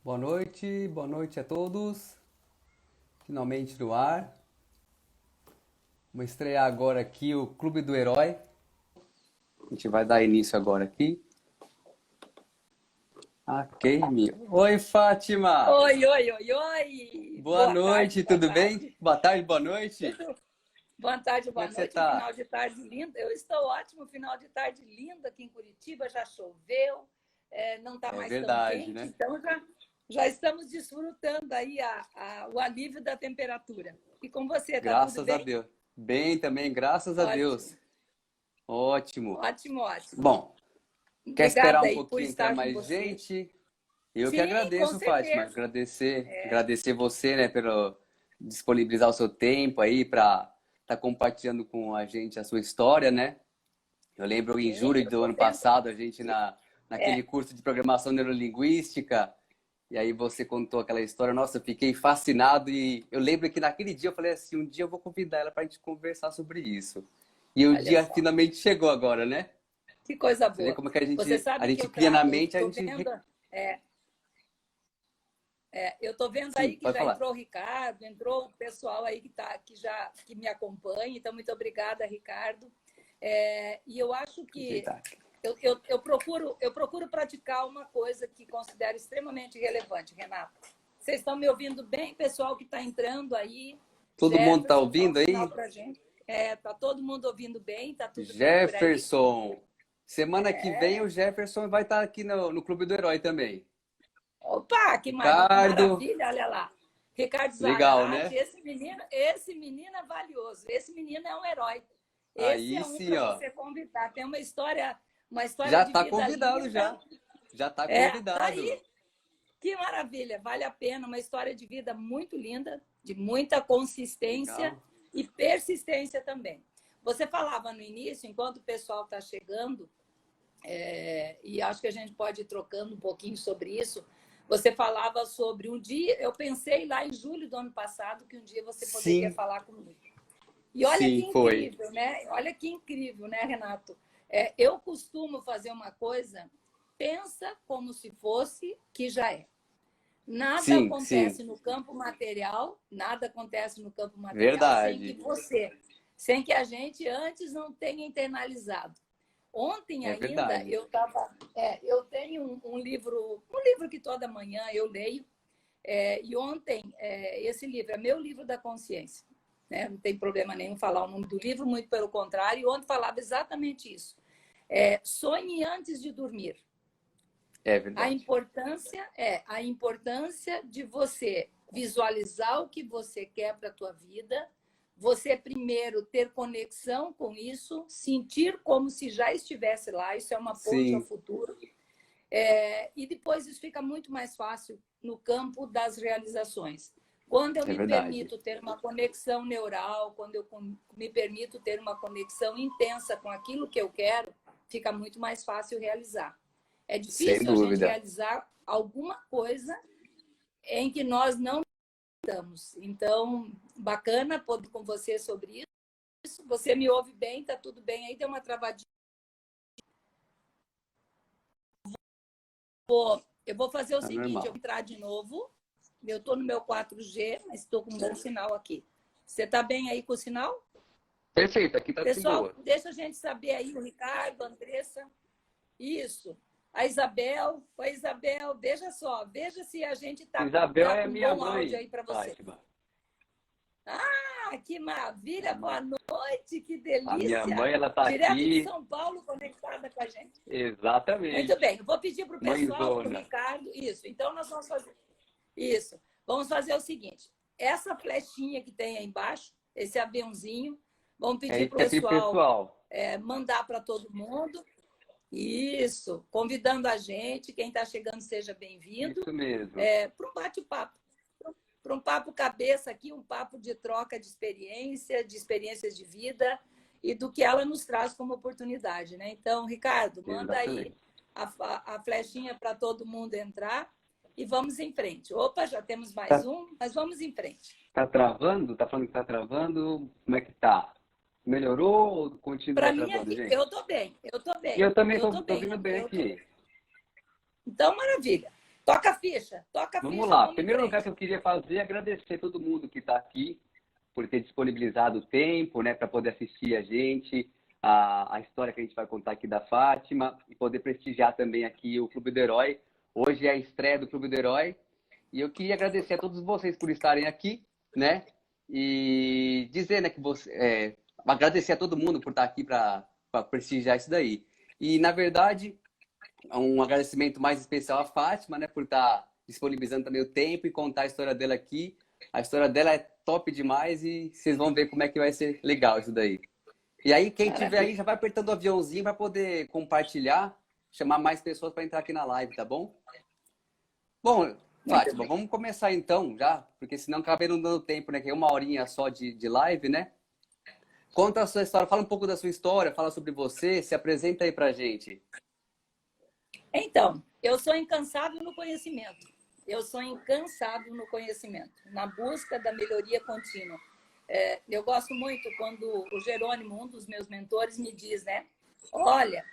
Boa noite a todos. Finalmente no ar. Vou estrear agora aqui o Clube do Herói. A gente vai dar início agora aqui. Ok, Oi, Fátima! Oi, oi, oi, oi! Boa Boa tarde, noite, boa tudo bem? tarde. Boa tarde, boa noite. Boa tarde, Como é boa que você noite. Um tá? final de tarde lindo. Eu estou ótimo, final de tarde lindo aqui em Curitiba. Já choveu, não está É mais tão verdade, quente, né? então já estamos desfrutando aí o alívio da temperatura. E com você, tá tudo Graças a bem? Deus. Bem também, graças a Ótimo, Deus. Ótimo. ótimo, ótimo. Bom, quer esperar Obrigada um aí por pouquinho entrar estar com mais você. gente? Eu que Sim, com agradeço, Fátima. certeza. Agradecer você, né, pelo disponibilizar o seu tempo aí para estar compartilhando com a gente a sua história, né? Eu lembro em Sim, julho eu do estou ano vendo. passado, a gente naquele É, curso de programação neurolinguística, e aí você contou aquela história. Nossa, eu fiquei fascinado e eu lembro que naquele dia eu falei assim, um dia eu vou convidar ela para a gente conversar sobre isso. E o olha dia só. finalmente chegou agora, né? Que coisa Você vê boa. como é que Você a sabe que gente cria na mente, a gente... é, eu tô vendo Sim, aí que pode já falar. entrou o Ricardo, entrou o pessoal aí que me acompanha, então muito obrigada, Ricardo. E eu acho que Ajeitar. eu procuro praticar uma coisa que considero extremamente relevante, Renato. Vocês estão me ouvindo bem, pessoal que está entrando aí? Todo mundo tá Jefferson, só um ouvindo sinal aí? para a gente. Tá todo mundo ouvindo bem? Tá tudo bem por aí? Jefferson. Semana que vem o Jefferson vai estar aqui no Clube do Herói também. Opa, que Ricardo, maravilha, olha lá. Ricardo legal, Zanatti, né? esse menino é valioso, esse menino é um herói. Esse Aí é um sim, para ó. você convidar. Tem uma história Já de tá vida convidado linda. já. Já tá Tá convidado. aí, que maravilha, vale a pena. Uma história de vida muito linda, de muita consistência Legal. e persistência também. Você falava no início, enquanto o pessoal está chegando, e acho que a gente pode ir trocando um pouquinho sobre isso. Você falava sobre um dia, eu pensei lá em julho do ano passado que um dia você poderia Sim, falar comigo. E sim, foi. olha que incrível, né, Renato? Eu costumo fazer uma coisa, pensa como se fosse que já é. Nada Sim, sim. acontece no campo material, nada acontece no campo material Verdade. sem que a gente antes não tenha internalizado. Ontem É ainda verdade. eu tenho um livro que toda manhã eu leio, e ontem esse livro é meu livro da consciência, né? Não tem problema nenhum falar o nome do livro, muito pelo contrário. E ontem falava exatamente isso. Sonhe antes de dormir. É A verdade. importância a importância de você visualizar o que você quer para a tua vida, você primeiro ter conexão com isso, sentir como se já estivesse lá, isso é uma ponte ao Sim, futuro, e depois isso fica muito mais fácil no campo das realizações. Quando eu é me verdade. permito ter uma conexão neural, quando eu me permito ter uma conexão intensa com aquilo que eu quero, fica muito mais fácil realizar. É Sem difícil a gente dúvida. realizar alguma coisa em que nós não estamos. Então, bacana poder com você sobre isso. Você me ouve bem? Tá tudo bem aí? Deu uma travadinha. Eu vou fazer o Tá seguinte, eu vou normal. entrar de novo. Eu estou no meu 4G, mas estou com um bom sinal aqui. Você está bem aí com o sinal? Perfeito, aqui tá de Pessoal, boa. deixa a gente saber aí, o Ricardo, a Andressa. Isso. A Isabel. Oi, Isabel, veja se a gente Isabel tá é com um minha bom áudio mãe, aí para você. Fátima. Ah, que maravilha, boa noite, que A minha delícia. mãe, ela tá Direto de aqui. São Paulo, conectada com a gente. Muito Exatamente. bem, eu vou pedir para o pessoal, para o Mãezona. Ricardo, isso. Então, nós vamos fazer isso. Vamos fazer o seguinte: essa flechinha que tem aí embaixo, esse aviãozinho, vamos É pedir isso para o que é pro pessoal pessoal. mandar para todo mundo. Isso, convidando a gente, quem está chegando seja bem-vindo, Isso mesmo. para um bate-papo, para um papo cabeça aqui, um papo de troca de experiência, de experiências de vida e do que ela nos traz como oportunidade, né? Então, Ricardo, manda aí Exatamente. a flechinha para todo mundo entrar e vamos em frente. Opa, já temos mais Tá, um, mas vamos em frente. tá travando? Tá falando que tá travando? Como é que tá? Melhorou ou Para continua mim travando, aqui, gente? eu estou bem, E eu também eu tô, estou tô bem vindo aqui, bem aqui. então, maravilha. Toca a ficha, toca a Vamos ficha, lá. vamos em Primeiro lugar que frente. eu queria fazer é agradecer a todo mundo que está aqui por ter disponibilizado o tempo, né, para poder assistir a gente, a história que a gente vai contar aqui da Fátima e poder prestigiar também aqui o Clube do Herói. Hoje é a estreia do Clube do Herói e eu queria agradecer a todos vocês por estarem aqui, né, e dizer, né, que agradecer a todo mundo por estar aqui para prestigiar isso daí. E, na verdade, um agradecimento mais especial à Fátima, né, por estar disponibilizando também o tempo e contar a história dela aqui. A história dela é top demais e vocês vão ver como é que vai ser legal isso daí. E aí, quem tiver aí, Maravilha. já vai apertando o aviãozinho para poder compartilhar, chamar mais pessoas para entrar aqui na live, tá bom? Bom, Muito Fátima, bem. vamos começar então já, porque senão acabei não dando tempo, né? Que é uma horinha só de live, né? Conta a sua história, fala um pouco da sua história, fala sobre você, se apresenta aí pra gente. Então, eu sou incansável no conhecimento. Eu sou incansável no conhecimento, na busca da melhoria contínua. Eu gosto muito quando o Jerônimo, um dos meus mentores, me diz, né? Olha,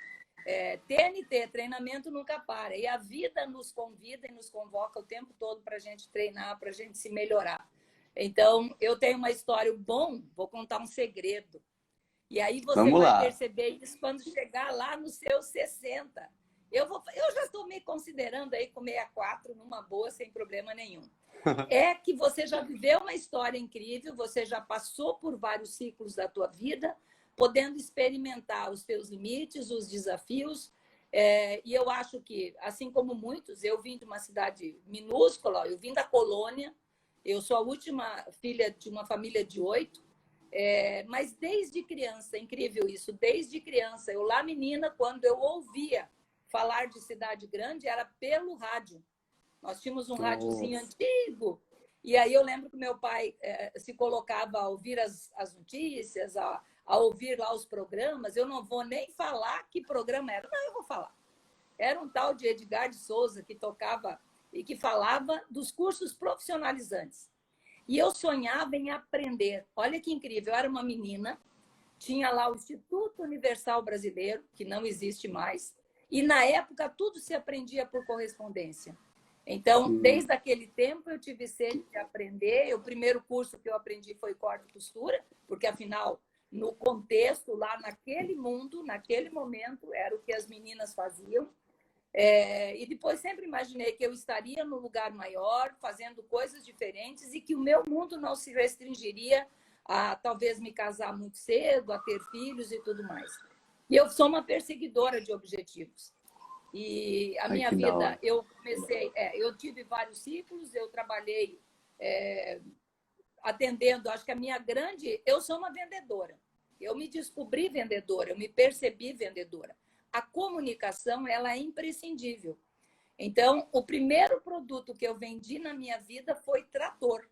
TNT, treinamento nunca para. E a vida nos convida e nos convoca o tempo todo para a gente treinar, para a gente se melhorar. Então, eu tenho uma história bom, vou contar um segredo. E aí você Vamos vai lá. perceber isso quando chegar lá nos seus 60. Eu já estou me considerando aí com 64 numa boa, sem problema nenhum. É que você já viveu uma história incrível, você já passou por vários ciclos da tua vida, podendo experimentar os teus limites, os desafios. E eu acho que, assim como muitos, eu vim de uma cidade minúscula, eu vim da colônia, eu sou a última filha de uma família de 8, mas desde criança, é incrível isso, desde criança, eu lá menina, quando eu ouvia falar de cidade grande, era pelo rádio. Nós tínhamos um rádiozinho Nossa. antigo, e aí eu lembro que meu pai se colocava a ouvir as notícias, a ouvir lá os programas. Eu não vou nem falar que programa era, não, eu vou falar. Era um tal de Edgar de Souza que tocava e que falava dos cursos profissionalizantes. E eu sonhava em aprender. Olha que incrível, eu era uma menina, tinha lá o Instituto Universal Brasileiro, que não existe mais, e na época tudo se aprendia por correspondência. Então, Sim. desde aquele tempo, eu tive sede de aprender. O primeiro curso que eu aprendi foi corte e costura, porque, afinal, no contexto, lá naquele mundo, naquele momento, era o que as meninas faziam. E depois sempre imaginei que eu estaria num lugar maior, fazendo coisas diferentes e que o meu mundo não se restringiria a talvez me casar muito cedo, a ter filhos e tudo mais. E eu sou uma perseguidora de objetivos. E a Ai, minha que da vida, hora. eu comecei, eu tive vários ciclos, eu trabalhei atendendo, acho que a minha grande, eu sou uma vendedora. Eu me descobri vendedora, eu me percebi vendedora. A comunicação, ela é imprescindível. Então, o primeiro produto que eu vendi na minha vida foi trator.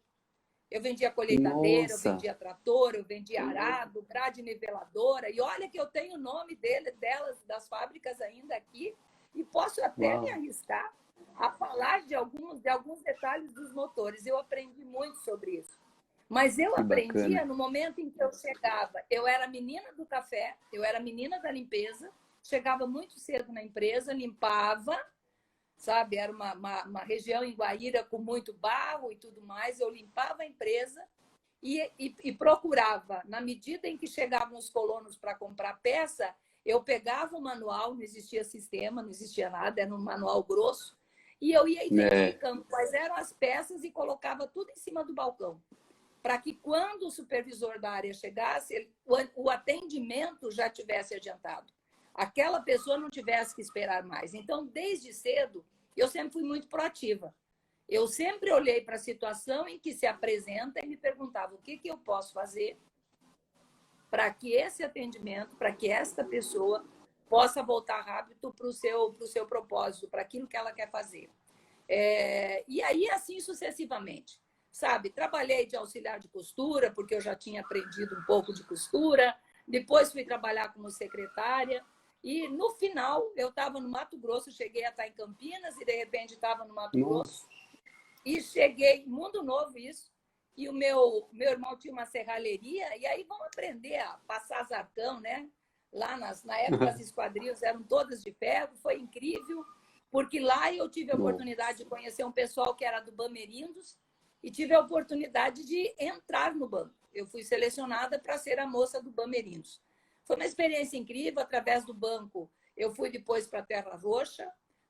Eu vendia colheitadeira, eu Nossa. vendia trator, eu vendia arado, grade niveladora. E olha que eu tenho o nome delas, das fábricas ainda aqui, e posso até me Uau. arriscar a falar de alguns detalhes dos motores. Eu aprendi muito sobre isso. Mas eu Que bacana. aprendia no momento em que eu chegava. Eu era menina do café, eu era menina da limpeza, chegava muito cedo na empresa, limpava, sabe? Era uma região em Guaíra com muito barro e tudo mais. Eu limpava a empresa e procurava, na medida em que chegavam os colonos para comprar peça, eu pegava o manual, não existia sistema, não existia nada, era um manual grosso, e eu ia É, identificando quais eram as peças e colocava tudo em cima do balcão, para que quando o supervisor da área chegasse, o atendimento já tivesse adiantado. Aquela pessoa não tivesse que esperar mais. Então, desde cedo, eu sempre fui muito proativa. Eu sempre olhei para a situação em que se apresenta e me perguntava o que eu posso fazer para que esse atendimento, para que esta pessoa possa voltar rápido para o seu propósito, para aquilo que ela quer fazer. E aí, assim sucessivamente. Sabe, trabalhei de auxiliar de costura, porque eu já tinha aprendido um pouco de costura. Depois fui trabalhar como secretária. E no final, eu estava no Mato Grosso, cheguei a estar em Campinas e de repente estava no Mato nossa. Grosso. E cheguei, mundo novo isso. E o meu irmão tinha uma serralheria, e aí vamos aprender a passar zarcão, né? Lá na época as esquadrias eram todas de ferro, foi incrível. porque lá eu tive a oportunidade de conhecer um pessoal que era do Bamerindos e tive a oportunidade de entrar no banco. Eu fui selecionada para ser a moça do Bamerindos. Foi uma experiência incrível. Através do banco, eu fui depois para a Terra Roxa.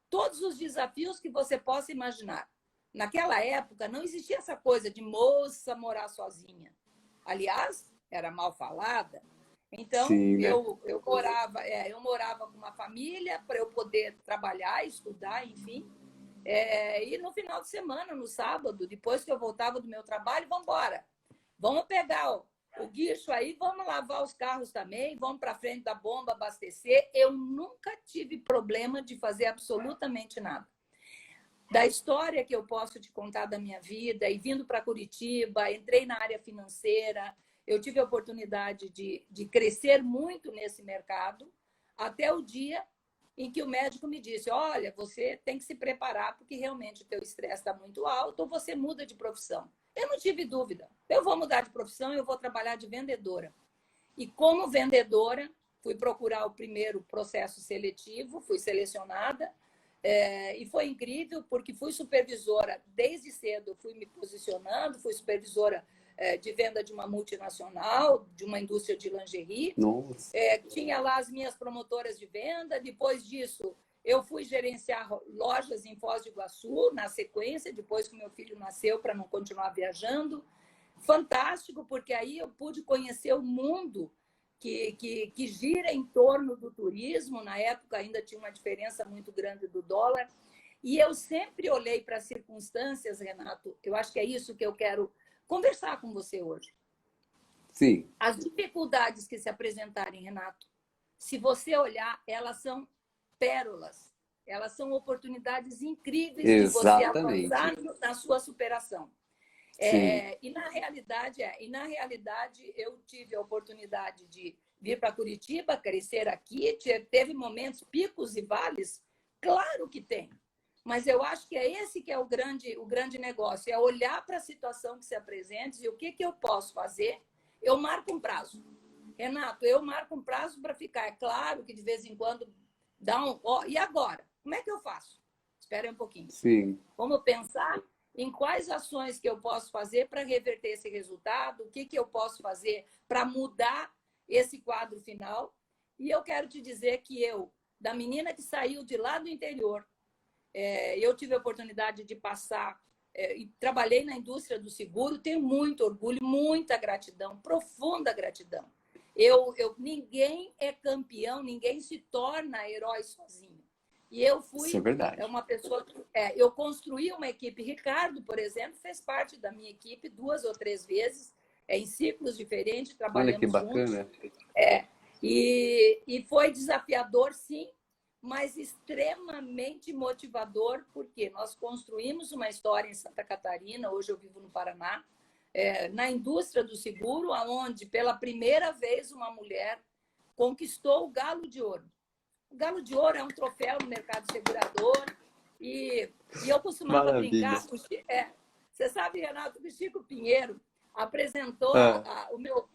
Todos os desafios que você possa imaginar. Naquela época, não existia essa coisa de moça morar sozinha. Aliás, era mal falada. Então, Sim, né? eu morava com uma família para eu poder trabalhar, estudar, enfim. E no final de semana, no sábado, depois que eu voltava do meu trabalho, vamos embora. Vamos pegar o guicho aí, vamos lavar os carros também, vamos para frente da bomba abastecer. Eu nunca tive problema de fazer absolutamente nada. Da história que eu posso te contar da minha vida, e vindo para Curitiba, entrei na área financeira, eu tive a oportunidade de crescer muito nesse mercado, até o dia em que o médico me disse, olha, você tem que se preparar, porque realmente o teu estresse está muito alto, ou você muda de profissão. Eu não tive dúvida. Eu vou mudar de profissão, eu vou trabalhar de vendedora. E como vendedora, fui procurar o primeiro processo seletivo, fui selecionada, e foi incrível, porque fui supervisora desde cedo, fui me posicionando, fui supervisora de venda de uma multinacional, de uma indústria de lingerie. Tinha lá as minhas promotoras de venda. Depois disso, eu fui gerenciar lojas em Foz do Iguaçu, na sequência, depois que meu filho nasceu, para não continuar viajando. Fantástico, porque aí eu pude conhecer o mundo que gira em torno do turismo. Na época ainda tinha uma diferença muito grande do dólar. E eu sempre olhei para as circunstâncias, Renato. Eu acho que é isso que eu quero conversar com você hoje. Sim. As dificuldades que se apresentarem, Renato, se você olhar, elas são pérolas. Elas são oportunidades incríveis de você avançar na sua superação. E na realidade, eu tive a oportunidade de vir para Curitiba, crescer aqui. Teve momentos, picos e vales? Claro que tem. Mas eu acho que é esse que é o grande negócio, é olhar para a situação que se apresenta e o que eu posso fazer. Eu marco um prazo. Renato, eu marco um prazo para ficar. É claro que de vez em quando dá um... e agora? Como é que eu faço? Espera aí um pouquinho. Sim. Vamos pensar em quais ações que eu posso fazer para reverter esse resultado, o que eu posso fazer para mudar esse quadro final. E eu quero te dizer que eu, da menina que saiu de lá do interior, eu tive a oportunidade de passar e trabalhei na indústria do seguro, tenho muito orgulho, muita gratidão, profunda gratidão. Ninguém é campeão, ninguém se torna herói sozinho. E eu fui uma pessoa... eu construí uma equipe. Ricardo, por exemplo, fez parte da minha equipe 2 ou 3 vezes, em ciclos diferentes, trabalhamos juntos. Olha que bacana. E foi desafiador, sim, mas extremamente motivador, porque nós construímos uma história em Santa Catarina, hoje eu vivo no Paraná, na indústria do seguro, onde, pela primeira vez, uma mulher conquistou o Galo de Ouro. O Galo de Ouro é um troféu no mercado segurador. E eu costumava brincar. Você sabe, Renato, que o Chico Pinheiro apresentou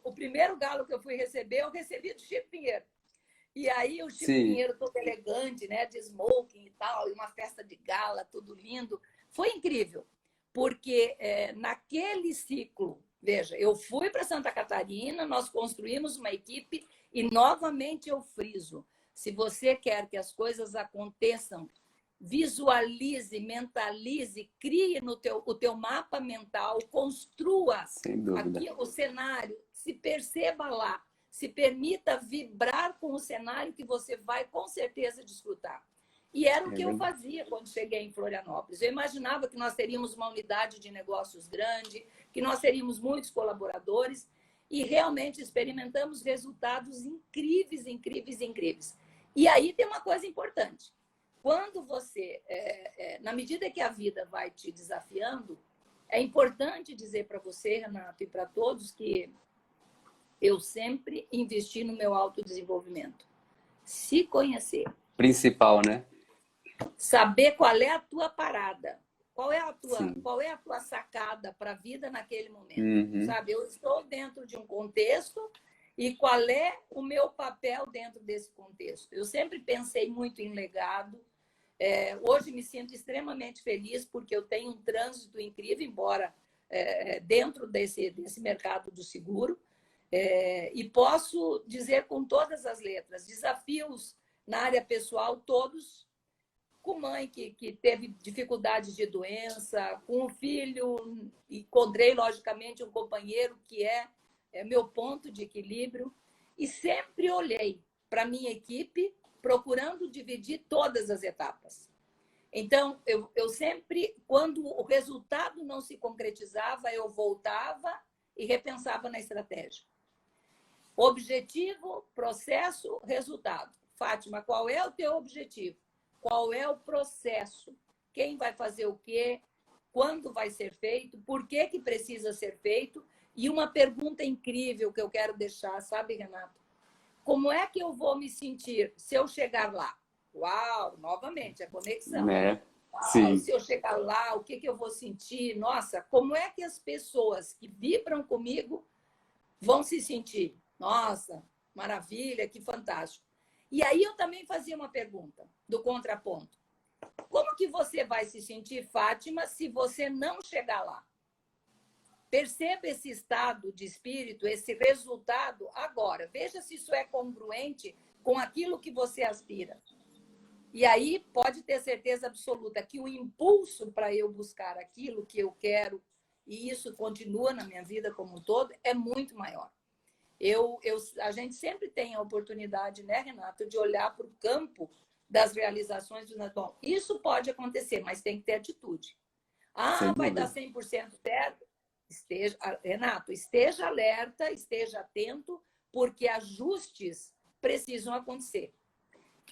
o primeiro galo que eu fui receber, eu recebi do Chico Pinheiro. E aí o Chico Pinheiro, todo elegante, né, de smoking e tal, e uma festa de gala, tudo lindo. Foi incrível, porque naquele ciclo, veja, eu fui para Santa Catarina, nós construímos uma equipe e, novamente, eu friso. Se você quer que as coisas aconteçam, visualize, mentalize, crie o teu mapa mental, construa aqui o cenário, se perceba lá, se permita vibrar com o cenário que você vai, com certeza, desfrutar. E era o que eu fazia quando cheguei em Florianópolis. Eu imaginava que nós teríamos uma unidade de negócios grande, que nós teríamos muitos colaboradores, e realmente experimentamos resultados incríveis, incríveis, incríveis. E aí tem uma coisa importante. Quando você, na medida que a vida vai te desafiando, é importante dizer para você, Renato, e para todos, que eu sempre investi no meu autodesenvolvimento. Se conhecer. Principal, né? Saber qual é a tua parada, qual é a tua sacada para a vida naquele momento. Sabe? Eu estou dentro de um contexto e qual é o meu papel dentro desse contexto. Eu sempre pensei muito em legado. Hoje me sinto extremamente feliz porque eu tenho um trânsito incrível, embora dentro desse mercado do seguro. E posso dizer com todas as letras, desafios na área pessoal, todos, com mãe que teve dificuldades de doença, com um filho, encontrei, logicamente, um companheiro que é meu ponto de equilíbrio, e sempre olhei para a minha equipe, procurando dividir todas as etapas. Então, eu sempre, quando o resultado não se concretizava, eu voltava e repensava na estratégia. Objetivo, processo, resultado. Fátima, qual é o teu objetivo? Qual é o processo? Quem vai fazer o quê? Quando vai ser feito? Por que precisa ser feito? E uma pergunta incrível que eu quero deixar, sabe, Renato? Como é que eu vou me sentir se eu chegar lá? Uau, novamente, a conexão. Sim. Se eu chegar lá, o que eu vou sentir? Nossa, como é que as pessoas que vibram comigo vão se sentir? Nossa, maravilha, que fantástico. E aí eu também fazia uma pergunta do contraponto. Como que você vai se sentir, Fátima, se você não chegar lá? Perceba esse estado de espírito, esse resultado agora. Veja se isso é congruente com aquilo que você aspira. E aí pode ter certeza absoluta que o impulso para eu buscar aquilo que eu quero, e isso continua na minha vida como um todo, é muito maior. A gente sempre tem a oportunidade, né, Renato, de olhar para o campo das realizações do bom, isso pode acontecer, mas tem que ter atitude. Vai dar 100% certo? Renato, esteja alerta, esteja atento, porque ajustes precisam acontecer.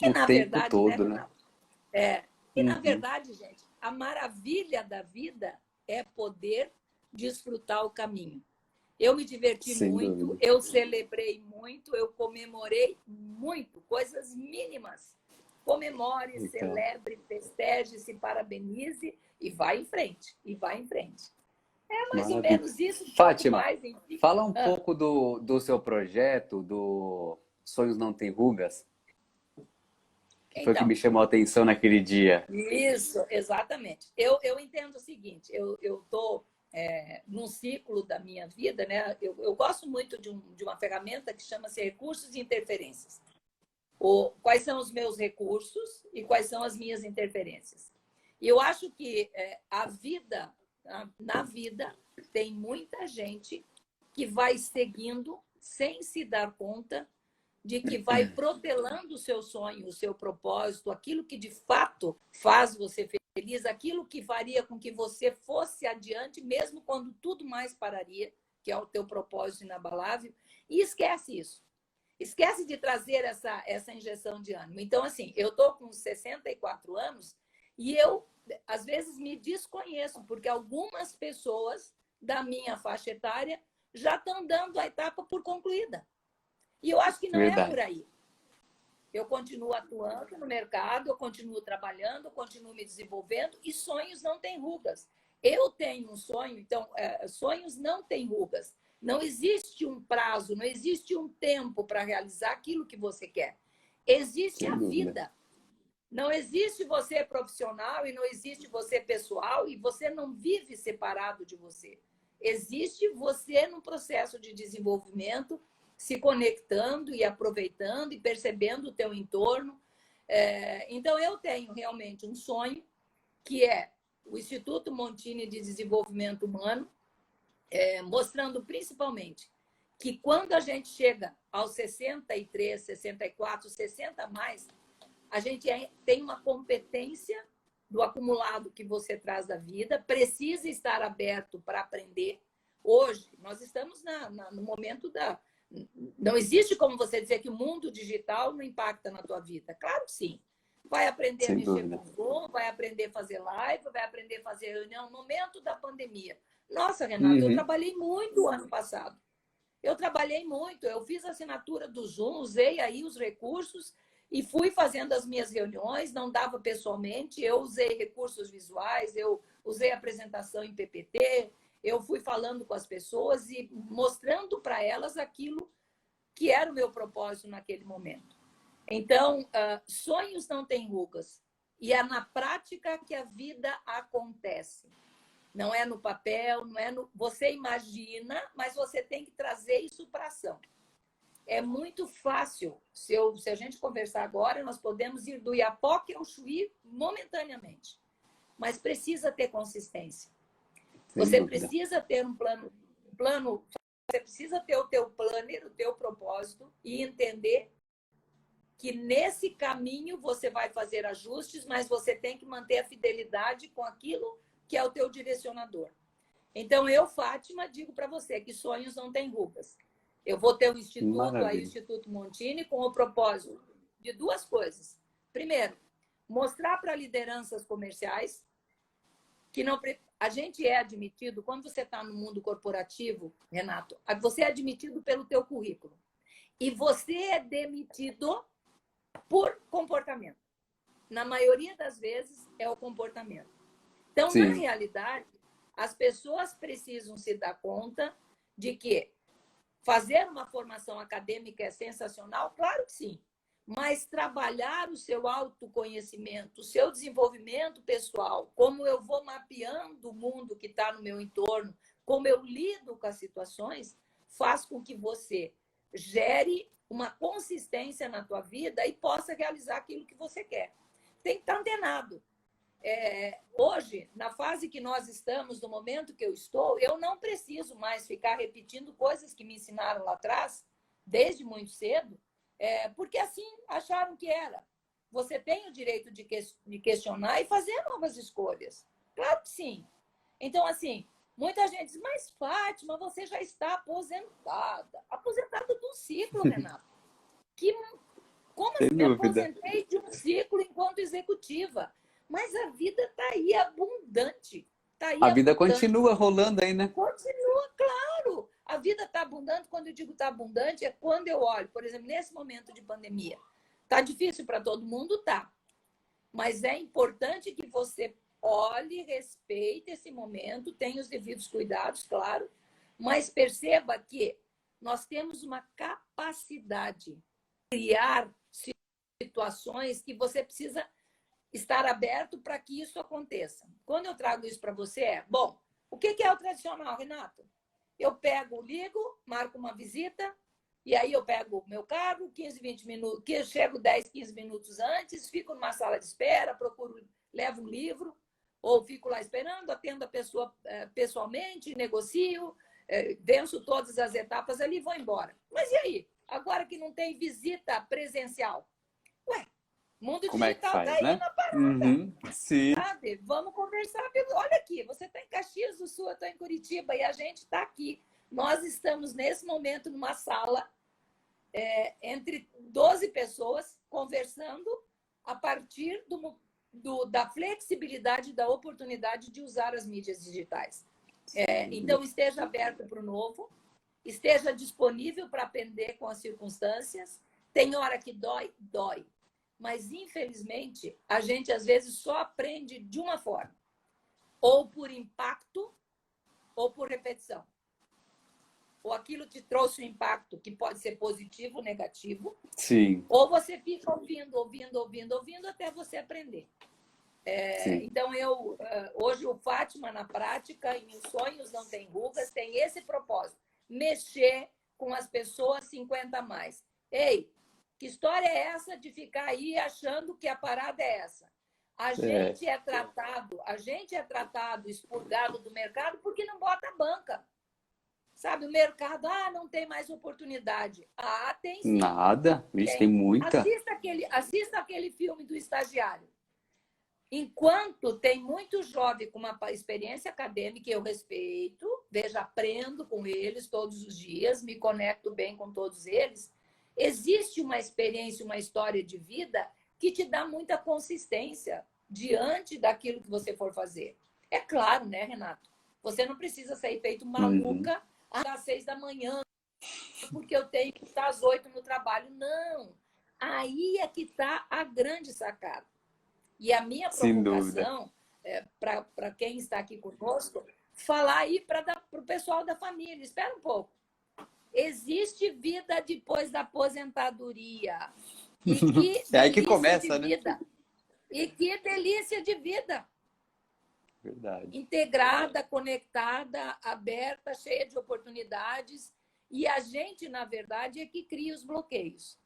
E o na tempo verdade, todo, né? E na verdade, gente, a maravilha da vida é poder desfrutar o caminho. Eu me diverti muito, eu celebrei muito, eu comemorei muito, coisas mínimas. Comemore, celebre, festeje, se parabenize e vai em frente, É mais ou menos isso. Fátima, fala um pouco do seu projeto, do Sonhos Não Tem Rugas, que foi o que me chamou a atenção naquele dia. Isso, exatamente. Eu entendo o seguinte, eu estou num ciclo da minha vida, né? Eu gosto muito de uma ferramenta que chama-se recursos e interferências. Quais são os meus recursos e quais são as minhas interferências. E eu acho que na vida tem muita gente que vai seguindo sem se dar conta de que vai protelando o seu sonho, o seu propósito, aquilo que de fato faz você feliz, aquilo que faria com que você fosse adiante, mesmo quando tudo mais pararia, que é o teu propósito inabalável, e esquece isso. Esquece de trazer essa injeção de ânimo. Então, assim, eu estou com 64 anos e eu, às vezes, me desconheço, porque algumas pessoas da minha faixa etária já estão dando a etapa por concluída. E eu acho que não é por aí. Eu continuo atuando no mercado, eu continuo trabalhando, eu continuo me desenvolvendo e sonhos não têm rugas. Eu tenho um sonho, então, sonhos não têm rugas. Não existe um prazo, não existe um tempo para realizar aquilo que você quer. Existe a vida. Não existe você profissional e não existe você pessoal e você não vive separado de você. Existe você num processo de desenvolvimento, se conectando e aproveitando e percebendo o teu entorno. Então, eu tenho realmente um sonho, que é o Instituto Montini de Desenvolvimento Humano, mostrando principalmente que quando a gente chega aos 63, 64, 60 a mais, a gente tem uma competência do acumulado que você traz da vida, precisa estar aberto para aprender. Hoje, nós estamos no momento da... Não existe como você dizer que o mundo digital não impacta na tua vida. Claro que sim. Vai aprender a mexer com o Zoom, vai aprender a fazer live, vai aprender a fazer reunião no momento da pandemia. Nossa, Renato, eu trabalhei muito ano passado. Eu trabalhei muito, eu fiz a assinatura do Zoom, usei aí os recursos e fui fazendo as minhas reuniões, não dava pessoalmente, eu usei recursos visuais, eu usei apresentação em PPT, eu fui falando com as pessoas e mostrando para elas aquilo que era o meu propósito naquele momento. Então, sonhos não têm rugas. E é na prática que a vida acontece. Não é no papel, não é no... Você imagina, mas você tem que trazer isso para ação. É muito fácil. Se a gente conversar agora, nós podemos ir do Iapoque ao Chuí momentaneamente. Mas precisa ter consistência. Você precisa ter um plano, você precisa ter o teu planner, o teu propósito e entender que nesse caminho você vai fazer ajustes, mas você tem que manter a fidelidade com aquilo que é o teu direcionador. Então, eu, Fátima, digo para você que sonhos não têm rugas. Eu vou ter um instituto, aí, o Instituto Montini, com o propósito de duas coisas. Primeiro, mostrar para lideranças comerciais que não... A gente é admitido, quando você está no mundo corporativo, Renato, você é admitido pelo teu currículo. E você é demitido por comportamento. Na maioria das vezes, é o comportamento. Então, sim, na realidade, as pessoas precisam se dar conta de que fazer uma formação acadêmica é sensacional, claro que sim, mas trabalhar o seu autoconhecimento, o seu desenvolvimento pessoal, como eu vou mapeando o mundo que está no meu entorno, como eu lido com as situações, faz com que você gere uma consistência na tua vida e possa realizar aquilo que você quer. Tem que estar antenado. Hoje, na fase que nós estamos, no momento que eu estou, eu não preciso mais ficar repetindo coisas que me ensinaram lá atrás, desde muito cedo, porque assim acharam que era. Você tem o direito de questionar e fazer novas escolhas. Claro que sim. Então, assim, muita gente diz, mas Fátima, você já está aposentada. Aposentada de um ciclo, Renato. Como assim? Me aposentei de um ciclo enquanto executiva. Mas a vida está aí abundante. Tá aí a vida continua rolando aí, né? Continua, claro. A vida está abundante. Quando eu digo está abundante, é quando eu olho, por exemplo, nesse momento de pandemia. Está difícil para todo mundo? Tá. Mas é importante que você olhe, respeite esse momento, tenha os devidos cuidados, claro, mas perceba que nós temos uma capacidade de criar situações que você precisa estar aberto para que isso aconteça. Quando eu trago isso para você, bom, o que é o tradicional, Renato? Eu ligo, marco uma visita, e aí eu pego o meu carro, 15, 20 minutos, que eu chego 10, 15 minutos antes, fico numa sala de espera, levo um livro, ou fico lá esperando, atendo a pessoa pessoalmente, negocio, venço todas as etapas ali e vou embora. Mas e aí? Agora que não tem visita presencial? Ué, mundo como digital faz, tá aí né? na parada. Sim. Sabe? Vamos conversar. Olha aqui, você está em Caxias do Sul, eu estou em Curitiba e a gente está aqui. Nós estamos, nesse momento, numa sala entre 12 pessoas conversando a partir da flexibilidade, da oportunidade de usar as mídias digitais. Então, esteja aberto para o novo, esteja disponível para aprender com as circunstâncias. Tem hora que dói, dói. Mas, infelizmente, a gente, às vezes, só aprende de uma forma. Ou por impacto, ou por repetição. Ou aquilo te trouxe um impacto que pode ser positivo ou negativo. Sim. Ou você fica ouvindo até você aprender. Então, hoje, o Fátima, na prática, em Os Sonhos Não Tem Rugas, tem esse propósito. Mexer com as pessoas 50 a mais. Ei, que história é essa de ficar aí achando que a parada é essa? A gente é tratado expurgado do mercado porque não bota a banca. Sabe, o mercado, não tem mais oportunidade. Tem sim. Nada, tem muita. Assista aquele filme do Estagiário. Enquanto tem muito jovem com uma experiência acadêmica, eu respeito, aprendo com eles todos os dias, me conecto bem com todos eles, existe uma experiência, uma história de vida que te dá muita consistência diante daquilo que você for fazer. É claro, né, Renato? Você não precisa sair feito maluca às 6 da manhã, porque eu tenho que estar às 8 no trabalho. Não! Aí é que está a grande sacada. E a minha provocação, para quem está aqui conosco, falar aí para o pessoal da família. Espera um pouco. Existe vida depois da aposentadoria. E que é aí que começa, né? E que delícia de vida! Verdade. Integrada, conectada, aberta, cheia de oportunidades. E a gente, na verdade, é que cria os bloqueios.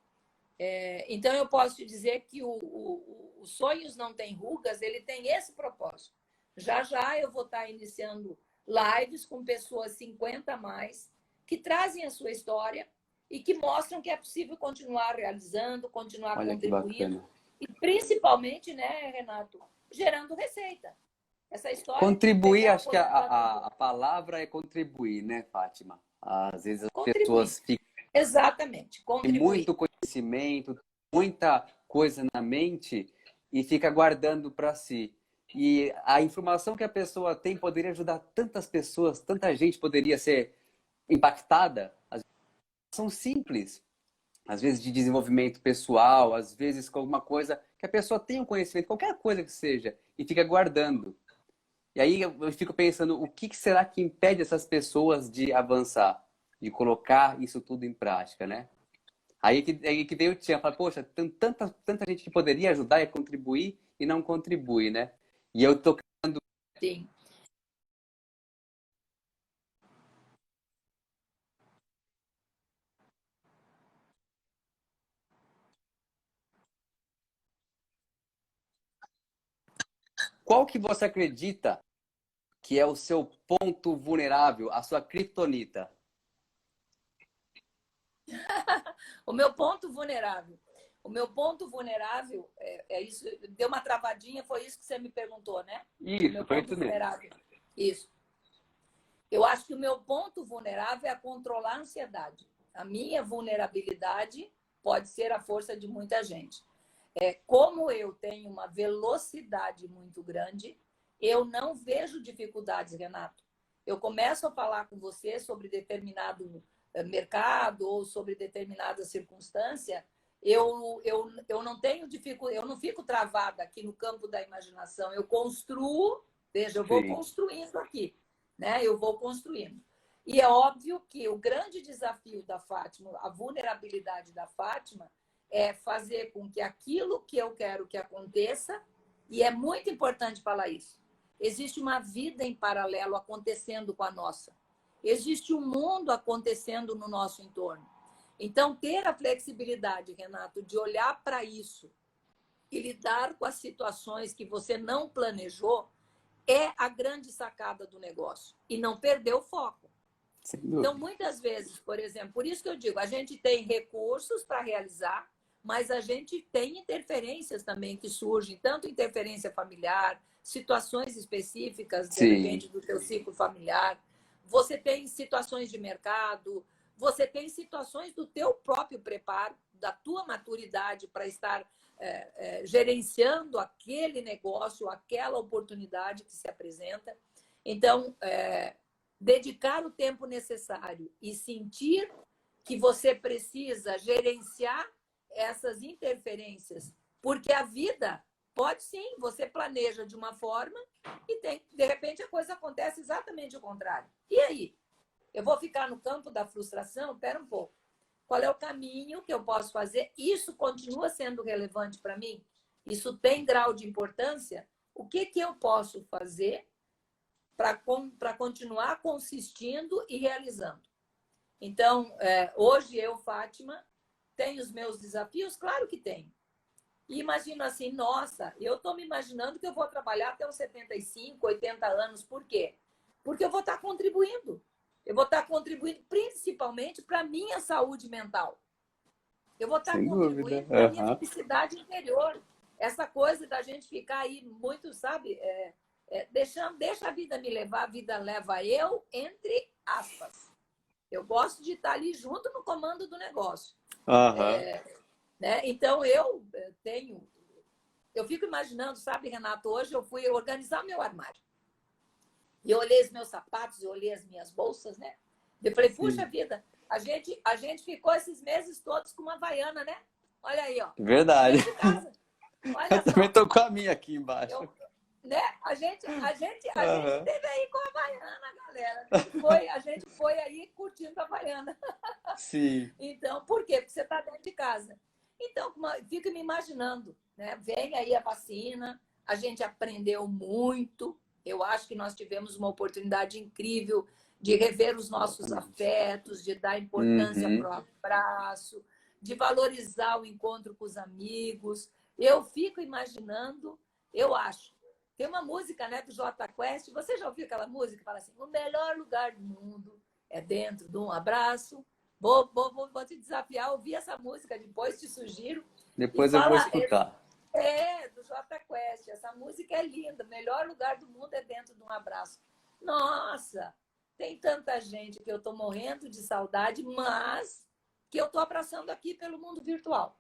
Então, eu posso te dizer que o Sonhos Não Tem Rugas, ele tem esse propósito. Já já eu vou estar iniciando lives com pessoas 50 a mais, que trazem a sua história e que mostram que é possível continuar realizando, continuar Olha que contribuindo. bacana. E principalmente, né, Renato, gerando receita. Essa história de Contribuir, pegar a acho que aposentadoria. a palavra é contribuir, né, Fátima? Às vezes as Contribuir. pessoas ficam Exatamente, com contribuir. muito conhecimento, muita coisa na mente e fica guardando para si. E a informação que a pessoa tem poderia ajudar tantas pessoas, tanta gente poderia ser impactada. Às vezes são simples, às vezes de desenvolvimento pessoal, às vezes com alguma coisa que a pessoa tem um conhecimento, qualquer coisa que seja, e fica guardando. E aí eu fico pensando, o que será que impede essas pessoas de avançar, de colocar isso tudo em prática, né? Aí que veio o Tian, fala, poxa, tem tanta gente que poderia ajudar e contribuir e não contribui, né? E eu tô. Sim. Qual que você acredita que é o seu ponto vulnerável, a sua criptonita? O meu ponto vulnerável. O meu ponto vulnerável é isso. Deu uma travadinha, foi isso que você me perguntou, né? O Isso, meu foi ponto isso mesmo. vulnerável. Isso. Eu acho que o meu ponto vulnerável é controlar a ansiedade. A minha vulnerabilidade pode ser a força de muita gente. Como eu tenho uma velocidade muito grande, eu não vejo dificuldades, Renato. Eu começo a falar com você sobre determinado mercado ou sobre determinada circunstância, eu não tenho dificuldade, eu não fico travada aqui no campo da imaginação. Eu construo, veja, eu vou Sim, construindo aqui, né? Eu vou construindo. E é óbvio que o grande desafio da Fátima, a vulnerabilidade da Fátima, é fazer com que aquilo que eu quero que aconteça, e é muito importante falar isso, existe uma vida em paralelo acontecendo com a nossa. Existe um mundo acontecendo no nosso entorno. Então, ter a flexibilidade, Renato, de olhar para isso e lidar com as situações que você não planejou é a grande sacada do negócio. E não perder o foco. sem Então, dúvida. muitas vezes, por exemplo, por isso que eu digo, a gente tem recursos para realizar, mas a gente tem interferências também que surgem, tanto interferência familiar, situações específicas, de Sim, repente, do teu ciclo familiar. Você tem situações de mercado, você tem situações do teu próprio preparo, da tua maturidade para estar gerenciando aquele negócio, aquela oportunidade que se apresenta. Então, dedicar o tempo necessário e sentir que você precisa gerenciar essas interferências, porque a vida pode sim, você planeja de uma forma e de repente a coisa acontece exatamente o contrário. E aí? Eu vou ficar no campo da frustração? Espera um pouco. Qual é o caminho que eu posso fazer? Isso continua sendo relevante para mim? Isso tem grau de importância? O que eu posso fazer para continuar consistindo e realizando? Então, hoje eu, Fátima, tenho os meus desafios? Claro que tenho. E imagino assim, nossa, eu estou me imaginando que eu vou trabalhar até os 75, 80 anos. Por quê? Porque eu vou estar contribuindo. Eu vou estar contribuindo principalmente para a minha saúde mental. Eu vou estar sem dúvida. contribuindo para a minha Uhum. felicidade interior. Essa coisa da gente ficar aí muito, sabe? Deixa a vida me levar, a vida leva eu, entre aspas. Eu gosto de estar ali junto no comando do negócio. Uhum. Né? Então, eu fico imaginando, sabe, Renato, hoje eu fui organizar meu armário. E eu olhei os meus sapatos, eu olhei as minhas bolsas, né? Eu falei, puxa Sim. vida, a gente ficou esses meses todos com uma Havaiana, né? Olha aí, ó. Verdade. Dentro de casa. Eu Olha também só. tô com a minha aqui embaixo. Né? A gente Uhum. teve aí com a Havaiana, galera. A gente foi aí curtindo a Havaiana. Sim. Então, por quê? Porque você está dentro de casa. Então, fico me imaginando. né? Vem aí a vacina, a gente aprendeu muito. Eu acho que nós tivemos uma oportunidade incrível de rever os nossos Exatamente. afetos, de dar importância Uhum. para o abraço, de valorizar o encontro com os amigos. Eu fico imaginando, eu acho. Tem uma música, né, do Jota Quest. Você já ouviu aquela música que fala assim: o melhor lugar do mundo é dentro de um abraço. Vou te desafiar a ouvir essa música, depois te sugiro. E Depois eu vou fala, escutar. do Jota Quest. Essa música é linda. O melhor lugar do mundo é dentro de um abraço. Nossa, tem tanta gente que eu estou morrendo de saudade, mas que eu estou abraçando aqui pelo mundo virtual.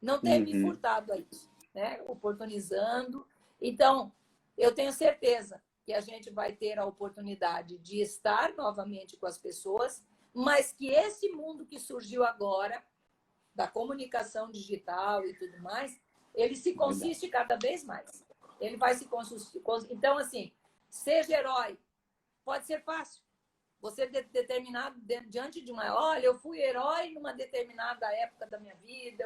Não tenho me Uhum. furtado a isso, né? Oportunizando. Então, eu tenho certeza que a gente vai ter a oportunidade de estar novamente com as pessoas, mas que esse mundo que surgiu agora, da comunicação digital e tudo mais, ele se Verdade. consiste cada vez mais. Ele vai se consistir. Então, assim, seja herói. Pode ser fácil. Você determinado diante de uma, olha, eu fui herói numa determinada época da minha vida,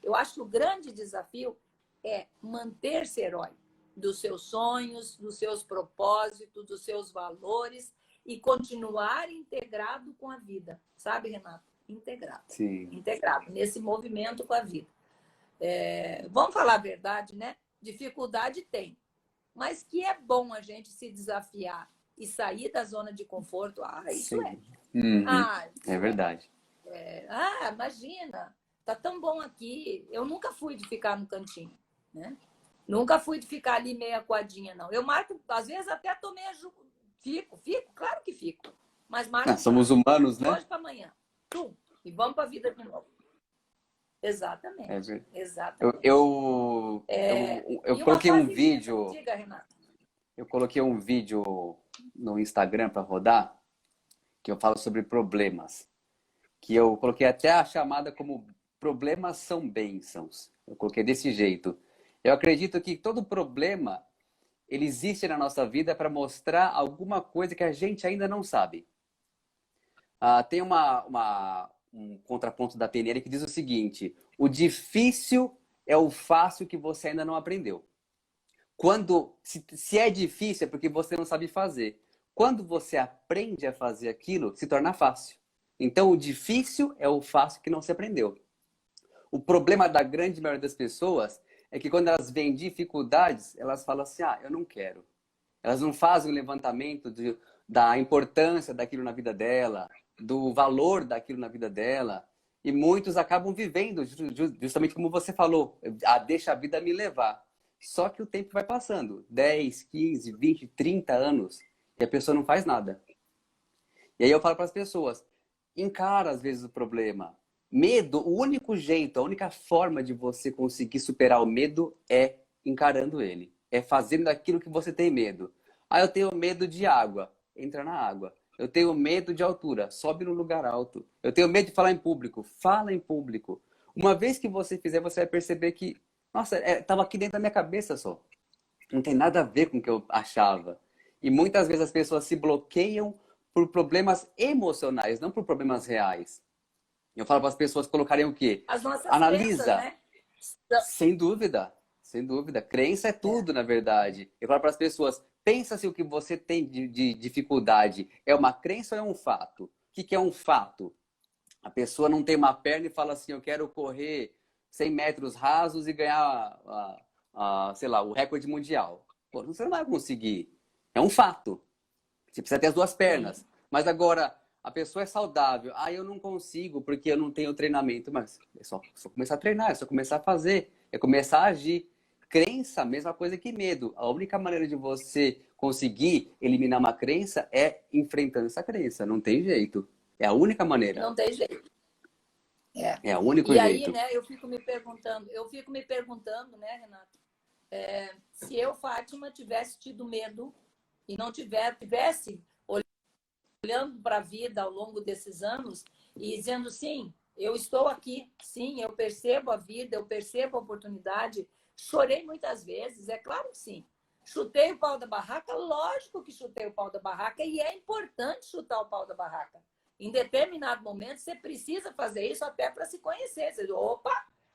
eu acho que o grande desafio é manter-se herói dos seus sonhos, dos seus propósitos, dos seus valores e continuar integrado com a vida, sabe, Renato? Integrado, Sim. integrado nesse movimento com a vida. Vamos falar a verdade, né? Dificuldade tem, mas que é bom a gente se desafiar e sair da zona de conforto. Isso é. Sim. Uhum. É Isso é. verdade. Imagina, tá tão bom aqui. Eu nunca fui de ficar no cantinho, né? Nunca fui de ficar ali meia coadinha, não. Eu marco, às vezes até tô meia... Fico, claro que fico. Mas marco Somos prazo. humanos, De né? hoje para amanhã. Tum, e vamos para a vida de novo. É Exatamente, verdade. exatamente. Eu E uma coloquei um fase linda. vídeo, Diga, Renato. eu coloquei um vídeo no Instagram para rodar, que eu falo sobre problemas, que eu coloquei até a chamada como problemas são bênçãos. Eu coloquei desse jeito. Eu acredito que todo problema ele existe na nossa vida para mostrar alguma coisa que a gente ainda não sabe. Tem um contraponto da PNL que diz o seguinte: o difícil é o fácil que você ainda não aprendeu. Se é difícil é porque você não sabe fazer. Quando você aprende a fazer aquilo, se torna fácil. Então, o difícil é o fácil que não se aprendeu. O problema da grande maioria das pessoas é que quando elas veem dificuldades, elas falam assim: eu não quero. Elas não fazem o levantamento da importância daquilo na vida dela, do valor daquilo na vida dela. E muitos acabam vivendo justamente como você falou, deixa a vida me levar. Só que o tempo vai passando, 10, 15, 20, 30 anos, e a pessoa não faz nada. E aí eu falo para as pessoas, encara às vezes o problema. Medo, o único jeito, a única forma de você conseguir superar o medo é encarando ele. É fazendo aquilo que você tem medo. Eu tenho medo de água. Entra na água. Eu tenho medo de altura. Sobe no lugar alto. Eu tenho medo de falar em público. Fala em público. Uma vez que você fizer, você vai perceber que, nossa, estava aqui dentro da minha cabeça só. Não tem nada a ver com o que eu achava. E muitas vezes as pessoas se bloqueiam por problemas emocionais, não por problemas reais. Eu falo para as pessoas colocarem o quê? As nossas crenças, Analisa. né? Sem dúvida. Sem dúvida. Crença é tudo, na verdade. Eu falo para as pessoas, pensa se o que você tem de dificuldade é uma crença ou é um fato. O que é um fato? A pessoa não tem uma perna e fala assim, eu quero correr 100 metros rasos e ganhar, sei lá, o recorde mundial. Pô, você não vai conseguir. É um fato. Você precisa ter as duas Sim. pernas. Mas agora, a pessoa é saudável. Eu não consigo porque eu não tenho treinamento. Mas é só começar a treinar, é só começar a fazer, é começar a agir. Crença, mesma coisa que medo. A única maneira de você conseguir eliminar uma crença é enfrentando essa crença. Não tem jeito. É a única maneira. Não tem jeito. É o único E aí, jeito. né, eu fico me perguntando, né, Renato, se eu, Fátima, tivesse tido medo e não tivesse olhando para a vida ao longo desses anos e dizendo, sim, eu estou aqui, sim, eu percebo a vida, eu percebo a oportunidade. Chorei muitas vezes, é claro que sim. Chutei o pau da barraca, lógico que chutei o pau da barraca, e é importante chutar o pau da barraca. Em determinado momento, você precisa fazer isso até para se conhecer. Você diz, opa,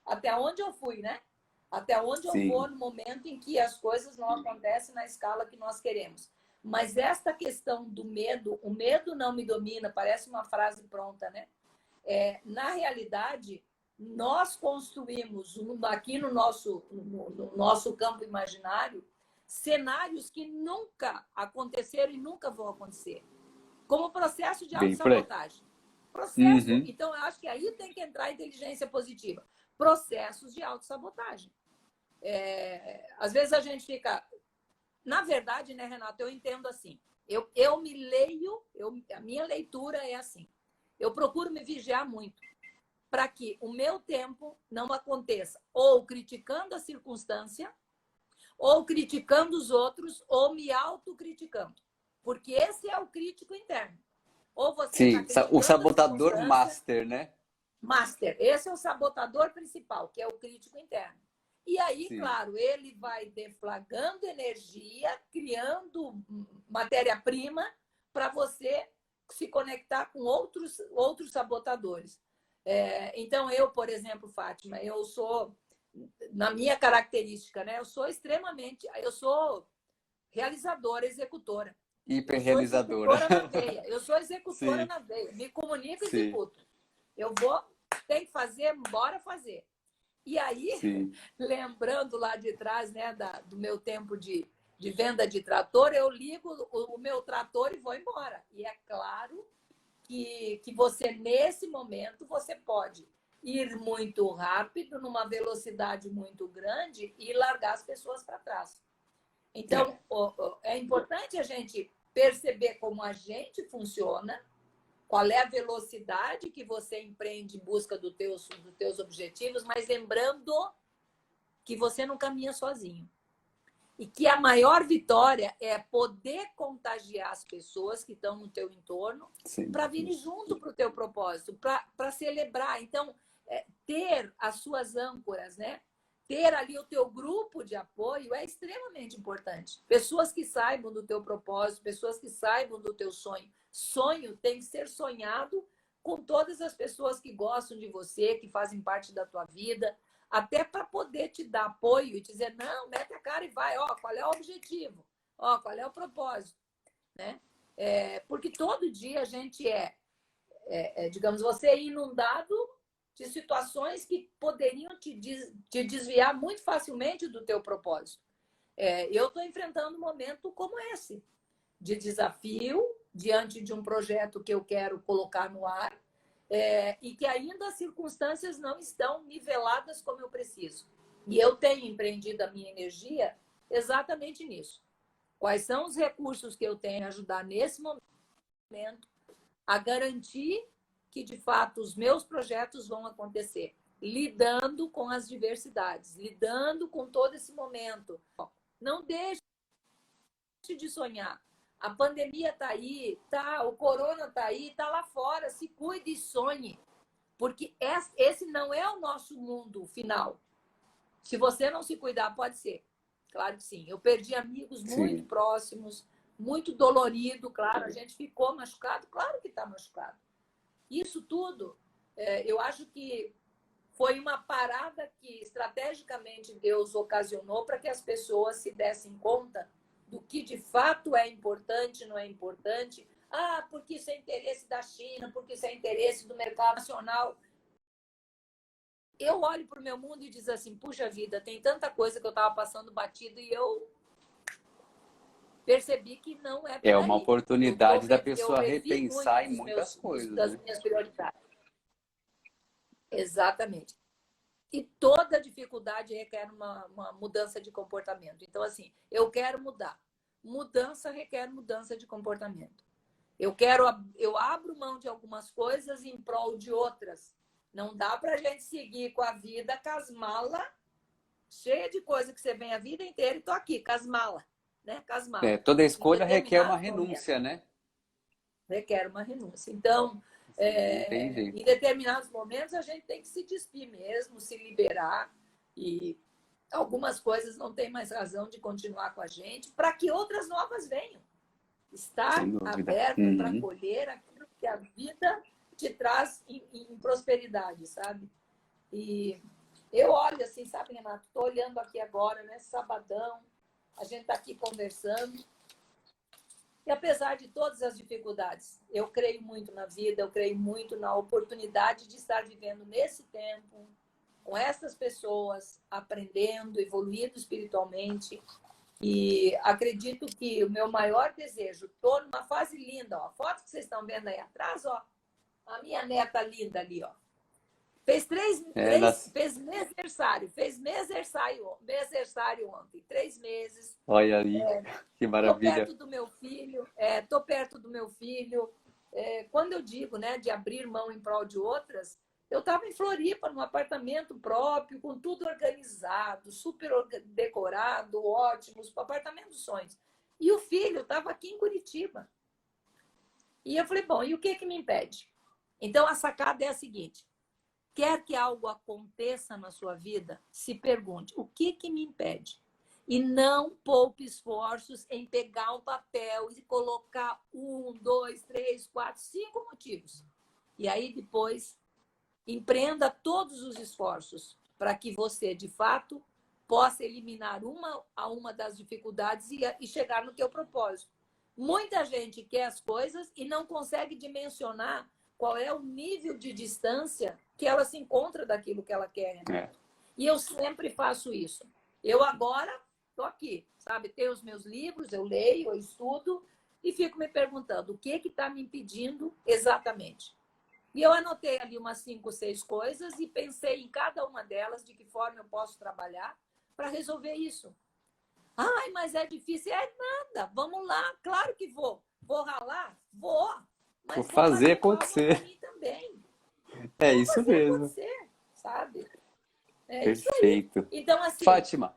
até onde eu fui, né? Até onde eu vou Sim. no momento em que as coisas não acontecem na escala que nós queremos. Mas esta questão do medo, o medo não me domina, parece uma frase pronta, né? Na realidade, nós construímos aqui no nosso campo imaginário cenários que nunca aconteceram e nunca vão acontecer, como processo de Bem por aí. autossabotagem. Processo, Uhum. então eu acho que aí tem que entrar a inteligência positiva. Processos de autossabotagem. Às vezes a gente fica... Na verdade, né, Renato, eu entendo assim. Eu me leio, a minha leitura é assim. Eu procuro me vigiar muito para que o meu tempo não aconteça ou criticando a circunstância, ou criticando os outros, ou me autocriticando. Porque esse é o crítico interno. Ou você está Sim, o criticando a sabotador circunstância, master, né? master. Esse é o sabotador principal, que é o crítico interno. E aí, Sim. claro, ele vai deflagrando energia, criando matéria-prima para você se conectar com outros sabotadores. Então, eu, por exemplo, Fátima, eu sou, na minha característica, né? Eu sou realizadora, executora. Eu sou Hiperrealizadora. executora na veia. Eu sou executora Sim, na veia. Me comunico e sim, executo. Tem que fazer, bora fazer. E aí, sim. lembrando lá de trás, né, do meu tempo de venda de trator, eu ligo o meu trator e vou embora. E é claro que você, nesse momento, você pode ir muito rápido, numa velocidade muito grande e largar as pessoas para trás. Então, é importante a gente perceber como a gente funciona, qual é a velocidade que você empreende em busca dos teus objetivos, mas lembrando que você não caminha sozinho. E que a maior vitória é poder contagiar as pessoas que estão no teu entorno para virem junto para o teu propósito, para celebrar. Então, ter as suas âncoras, né? Ter ali o teu grupo de apoio é extremamente importante. Pessoas que saibam do teu propósito, pessoas que saibam do teu sonho. Sonho tem que ser sonhado com todas as pessoas que gostam de você, que fazem parte da tua vida, até para poder te dar apoio e dizer, não, mete a cara e vai, ó, qual é o objetivo? Ó, qual é o propósito? Né? Porque todo dia a gente digamos, você é inundado de situações que poderiam te desviar muito facilmente do teu propósito. Eu estou enfrentando um momento como esse, de desafio, diante de um projeto que eu quero colocar no ar, e que ainda as circunstâncias não estão niveladas como eu preciso. E eu tenho empreendido a minha energia exatamente nisso. Quais são os recursos que eu tenho a ajudar nesse momento a garantir que, de fato, os meus projetos vão acontecer, lidando com as diversidades, lidando com todo esse momento. Não deixe de sonhar. A pandemia está aí, o corona está aí, está lá fora. Se cuide e sonhe. Porque esse não é o nosso mundo final. Se você não se cuidar, pode ser. Claro que sim. Eu perdi amigos muito próximos, muito dolorido, claro. A gente ficou machucado, claro que está machucado. Isso tudo, eu acho que foi uma parada que estrategicamente Deus ocasionou para que as pessoas se dessem conta do que de fato é importante, não é importante. Ah, porque isso é interesse da China, porque isso é interesse do mercado nacional. Eu olho para o meu mundo e digo assim, puxa vida, tem tanta coisa que eu estava passando batido e eu percebi que não é por É uma aí. oportunidade da Eu pessoa revi muito repensar em muitas coisas, das né? minhas prioridades. Exatamente. E toda dificuldade requer uma mudança de comportamento. Então, assim, eu quero mudar. Mudança requer mudança de comportamento. Eu abro mão de algumas coisas em prol de outras. Não dá para a gente seguir com a vida com as malas, cheia de coisa que você vem a vida inteira e tô aqui, com as malas, né? Com as malas. Toda Em escolha requer uma determinados momentos, renúncia, né? requer uma renúncia. Então, Não tem em jeito. determinados momentos, a gente tem que se despir mesmo, se liberar. E algumas coisas não têm mais razão de continuar com a gente, para que outras novas venham. Sem Estar dúvida. aberto para Uhum. colher aquilo que a vida te traz em prosperidade, sabe? E Eu olho assim, sabe, Renato? Estou olhando aqui agora, né? Sabadão, a gente está aqui conversando. E apesar de todas as dificuldades, eu creio muito na vida, eu creio muito na oportunidade de estar vivendo nesse tempo, com essas pessoas, aprendendo, evoluindo espiritualmente. E acredito que o meu maior desejo, estou numa fase linda, ó, a foto que vocês estão vendo aí atrás, ó, a minha neta linda ali, ó. Fez mesersário ontem, 3 meses. Olha aí, que Estou maravilha. perto do meu filho, estou perto do meu filho. Quando eu digo, né, de abrir mão em prol de outras, eu estava em Floripa, num apartamento próprio, com tudo organizado, super decorado, ótimos, apartamento dos sonhos. E o filho estava aqui em Curitiba. E eu falei, bom, e o que que me impede? Então, a sacada é a seguinte: quer que algo aconteça na sua vida, se pergunte, o que que me impede? E não poupe esforços em pegar um papel e colocar 1, 2, 3, 4, 5 motivos. E aí depois empreenda todos os esforços para que você, de fato, possa eliminar uma das dificuldades e chegar no teu propósito. Muita gente quer as coisas e não consegue dimensionar qual é o nível de distância que ela se encontra daquilo que ela quer. É. E eu sempre faço isso. Eu agora estou aqui, sabe? Tenho os meus livros, eu leio, eu estudo e fico me perguntando o que está me impedindo exatamente. E eu anotei ali umas 5, 6 coisas e pensei em cada uma delas, de que forma eu posso trabalhar para resolver isso. Ai, mas é difícil. É nada, vamos lá, claro que vou. Vou ralar? Vou. Mas Vou vou fazer bater palma para acontecer. mim também. É Vou isso fazer mesmo. acontecer, sabe? É isso aí. Perfeito. Então, assim, Fátima.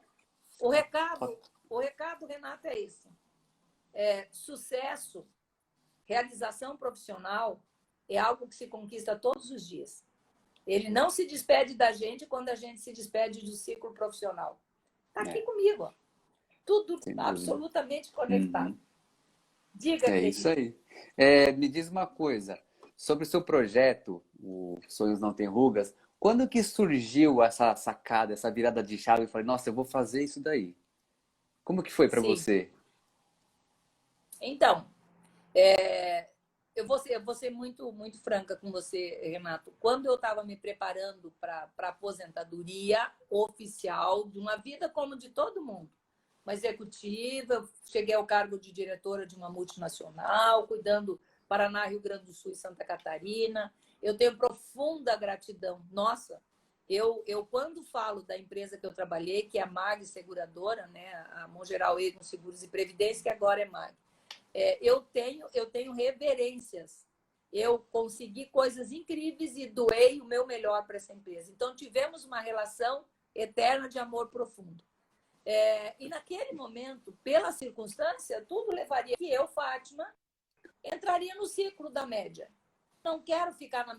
o recado, Renato, é esse. Sucesso, realização profissional é algo que se conquista todos os dias. Ele não se despede da gente quando a gente se despede do ciclo profissional. Está aqui comigo, ó. Tudo Sem dúvida. absolutamente conectado. Uhum. Diga, É isso querido. aí. Me diz uma coisa, sobre o seu projeto, o Sonhos Não Tem Rugas, quando que surgiu essa sacada, essa virada de chave? Eu falei, nossa, eu vou fazer isso daí. Como que foi para Sim. você? Então, eu vou ser muito, muito franca com você, Renato. Quando eu estava me preparando para a aposentadoria oficial de uma vida como de todo mundo, uma executiva, eu cheguei ao cargo de diretora de uma multinacional, cuidando Paraná, Rio Grande do Sul e Santa Catarina. Eu tenho profunda gratidão. Nossa, eu quando falo da empresa que eu trabalhei, que é a MAG Seguradora, né, a Mongeral Egon Seguros e Previdência, que agora é MAG, eu tenho reverências. Eu consegui coisas incríveis e doei o meu melhor para essa empresa. Então, tivemos uma relação eterna de amor profundo. E naquele momento, pela circunstância, tudo levaria que eu, Fátima, entraria no ciclo da média. Não quero ficar na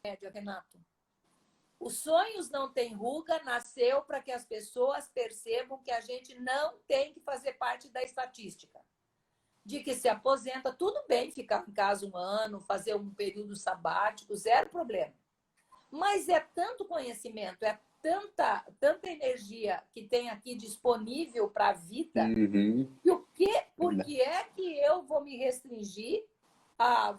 média, Renato. Os Sonhos Não Tem Ruga nasceu para que as pessoas percebam que a gente não tem que fazer parte da estatística. De que se aposenta, tudo bem ficar em casa 1 ano, fazer um período sabático, zero problema. Mas é tanto conhecimento, é tanta energia que tem aqui disponível para a vida, Uhum. e por que é que eu vou me restringir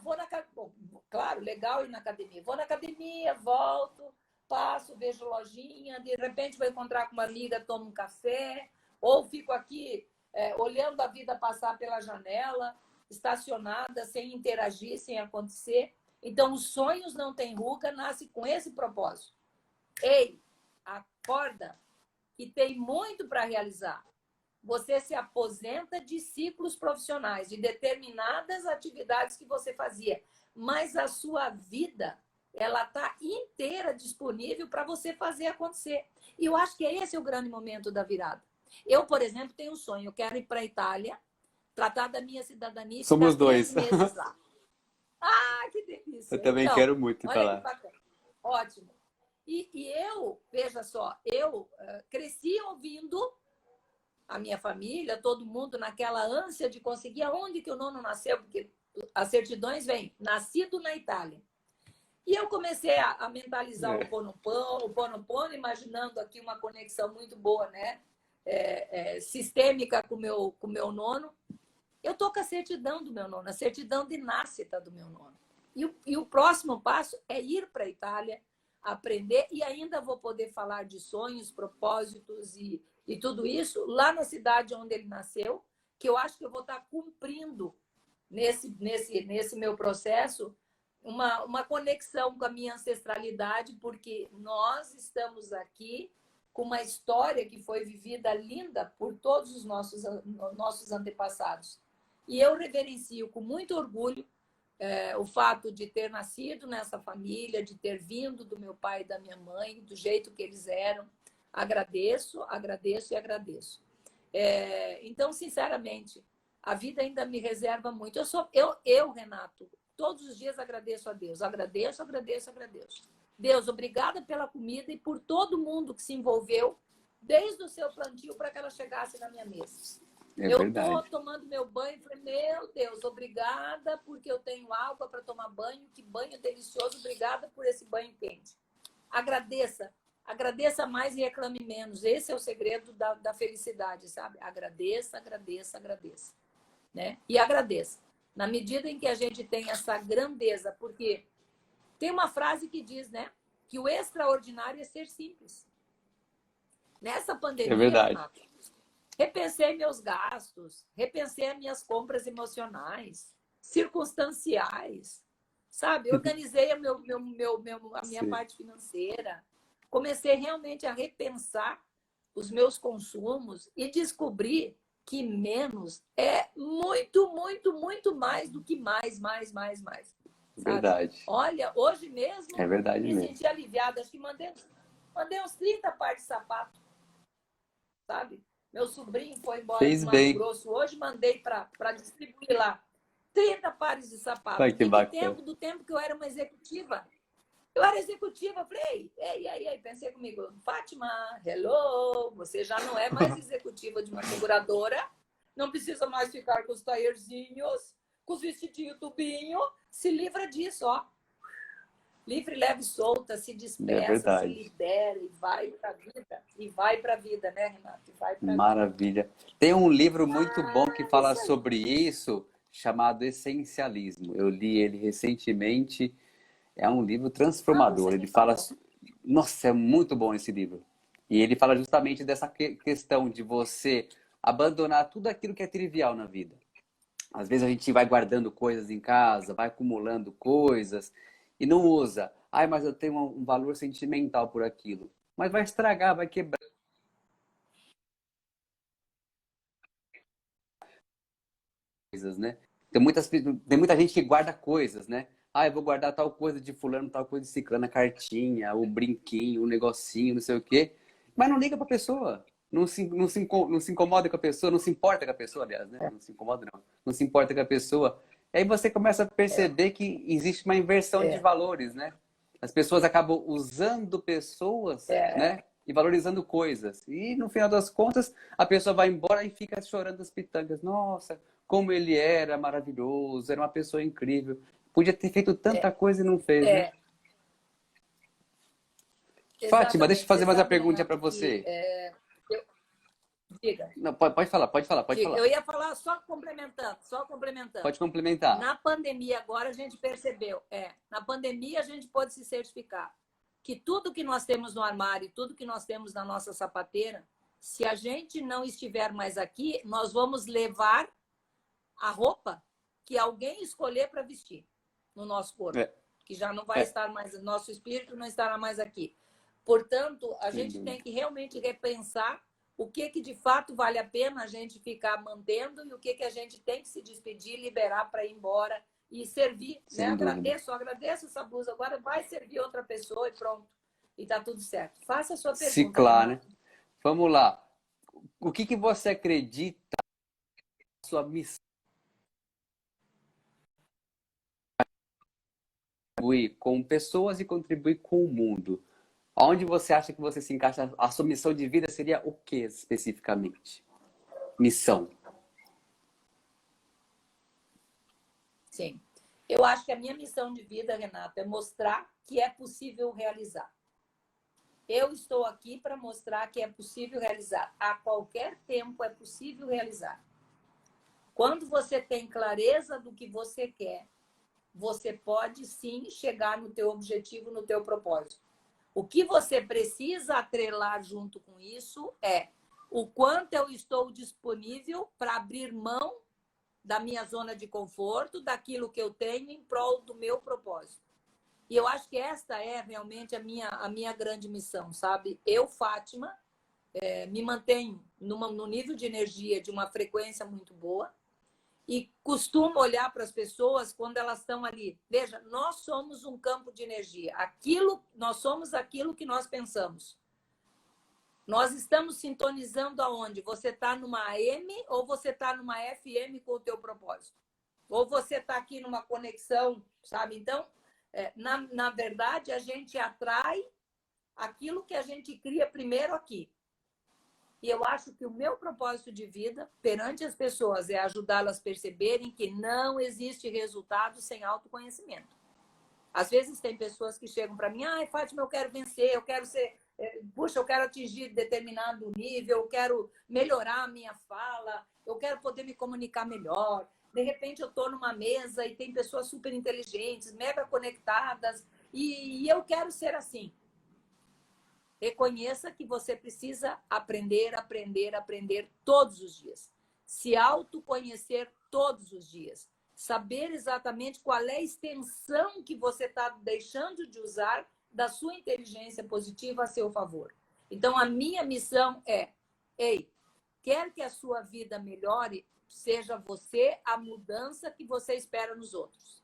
vou na academia? Claro, legal ir na academia. Vou na academia, volto, passo, vejo lojinha, de repente vou encontrar com uma amiga, tomo um café, ou fico aqui olhando a vida passar pela janela, estacionada, sem interagir, sem acontecer. Então, os Sonhos Não Tem Ruga nasce com esse propósito. Ei, acorda, que tem muito para realizar. Você se aposenta de ciclos profissionais, de determinadas atividades que você fazia, mas a sua vida, ela está inteira disponível para você fazer acontecer. E eu acho que esse é o grande momento da virada. Eu, por exemplo, tenho um sonho, eu quero ir para a Itália, tratar da minha cidadania e ficar Somos 3 dois. meses lá. Ah, que Eu delícia! também Então, quero muito ir para olha que lá. bacana. Ótimo. E eu, veja só, eu cresci ouvindo a minha família, todo mundo naquela ânsia de conseguir aonde que o nono nasceu, porque as certidões vêm, nascido na Itália. E eu comecei a mentalizar o Ponopono, imaginando aqui uma conexão muito boa, né? Sistêmica com o meu nono. Eu estou com a certidão do meu nono, a certidão de nácita do meu nono. E o próximo passo é ir para a Itália, aprender, e ainda vou poder falar de sonhos, propósitos e tudo isso lá na cidade onde ele nasceu, que eu acho que eu vou estar cumprindo nesse meu processo uma conexão com a minha ancestralidade, porque nós estamos aqui com uma história que foi vivida linda por todos os nossos antepassados. E eu reverencio com muito orgulho o fato de ter nascido nessa família, de ter vindo do meu pai e da minha mãe, do jeito que eles eram. Agradeço, agradeço e agradeço. Então, sinceramente, a vida ainda me reserva muito. Eu, Renato, todos os dias agradeço a Deus. Agradeço, agradeço, agradeço. Deus, obrigada pela comida e por todo mundo que se envolveu desde o seu plantio para que ela chegasse na minha mesa. Eu estou tomando meu banho e falei, meu Deus, obrigada porque eu tenho água para tomar banho, que banho delicioso, obrigada por esse banho quente. Agradeça mais e reclame menos. Esse é o segredo da felicidade, sabe? Agradeça, agradeça, agradeça. Né? E agradeça. Na medida em que a gente tem essa grandeza, porque tem uma frase que diz, né? Que o extraordinário é ser simples. Nessa pandemia, Renato, repensei meus gastos, repensei as minhas compras emocionais, circunstanciais, sabe? Organizei a minha parte financeira. Comecei realmente a repensar os meus consumos e descobri que menos é muito, muito, muito mais do que mais. Sabe? Verdade. Olha, hoje mesmo me senti aliviada. Acho que mandei uns 30 pares de sapato, sabe? Meu sobrinho foi embora do Mato Grosso hoje, mandei para distribuir lá 30 pares de sapato. Ai, que bacana. Do tempo que eu era uma executiva. Eu era executiva, falei, ei, pensei comigo, Fátima, hello, você já não é mais executiva de uma seguradora, não precisa mais ficar com os taierzinhos, com os vestidinhos tubinho, se livra disso, ó. Livre, leve, solta, se despeça, se libera e vai para a vida. E vai para a vida, né, Renato? Maravilha. Tem um livro muito bom que fala sobre isso, chamado Essencialismo. Eu li ele recentemente. É um livro transformador. Ele fala... Nossa, é muito bom esse livro. E ele fala justamente dessa questão de você abandonar tudo aquilo que é trivial na vida. Às vezes a gente vai guardando coisas em casa, vai acumulando coisas e não usa. Ai, mas eu tenho um valor sentimental por aquilo. Mas vai estragar, vai quebrar. Coisas, né? Tem muita gente que guarda coisas, né? Ah, eu vou guardar tal coisa de fulano, tal coisa de ciclano, a cartinha, o brinquinho, o negocinho, não sei o quê. Mas não liga pra pessoa. Não se incomoda com a pessoa, não se importa com a pessoa, aliás, né? Não se incomoda, não. Não se importa com a pessoa. E aí você começa a perceber que existe uma inversão de valores, né? As pessoas acabam usando pessoas, né? E valorizando coisas. E no final das contas, a pessoa vai embora e fica chorando as pitangas. Nossa, como ele era maravilhoso, era uma pessoa incrível. Podia ter feito tanta coisa e não fez, né? Fátima, deixa eu fazer mais uma pergunta para você. Diga. Não, pode falar. Eu ia falar só complementando. Pode complementar. Na pandemia agora a gente percebeu, na pandemia a gente pode se certificar que tudo que nós temos no armário, tudo que nós temos na nossa sapateira, se a gente não estiver mais aqui, nós vamos levar a roupa que alguém escolher para vestir no nosso corpo, que já não vai estar mais, nosso espírito não estará mais aqui. Portanto, a gente tem que realmente repensar o que de fato vale a pena a gente ficar mantendo e o que a gente tem que se despedir, liberar para ir embora e servir. Né? Agradeço essa blusa, agora vai servir outra pessoa e pronto. E tá tudo certo. Faça a sua pergunta. Ciclar, né? Vamos lá. O que você acredita na sua missão? Contribuir com pessoas e contribuir com o mundo. Onde você acha que você se encaixa? A sua missão de vida seria o que especificamente? Missão. Sim. Eu acho que a minha missão de vida, Renato, é mostrar que é possível realizar. Eu estou aqui para mostrar que é possível realizar. A qualquer tempo é possível realizar. Quando você tem clareza do que você quer, você pode sim chegar no teu objetivo, no teu propósito. O que você precisa atrelar junto com isso é o quanto eu estou disponível para abrir mão da minha zona de conforto, daquilo que eu tenho em prol do meu propósito. E eu acho que esta é realmente a minha grande missão, sabe? Eu, Fátima, me mantenho no nível de energia de uma frequência muito boa e costumo olhar para as pessoas quando elas estão ali. Veja, nós somos um campo de energia. Nós somos aquilo que nós pensamos. Nós estamos sintonizando aonde? Você está numa AM ou você está numa FM com o teu propósito? Ou você está aqui numa conexão, sabe? Então, na verdade, a gente atrai aquilo que a gente cria primeiro aqui. E eu acho que o meu propósito de vida perante as pessoas é ajudá-las a perceberem que não existe resultado sem autoconhecimento. Às vezes tem pessoas que chegam para mim, Fátima, eu quero vencer, eu quero ser... Puxa, eu quero atingir determinado nível, eu quero melhorar a minha fala, eu quero poder me comunicar melhor. De repente eu estou numa mesa e tem pessoas super inteligentes, mega conectadas, e eu quero ser assim. Reconheça que você precisa aprender todos os dias. Se autoconhecer todos os dias. Saber exatamente qual é a extensão que você está deixando de usar da sua inteligência positiva a seu favor. Então, a minha missão é, quer que a sua vida melhore, seja você a mudança que você espera nos outros.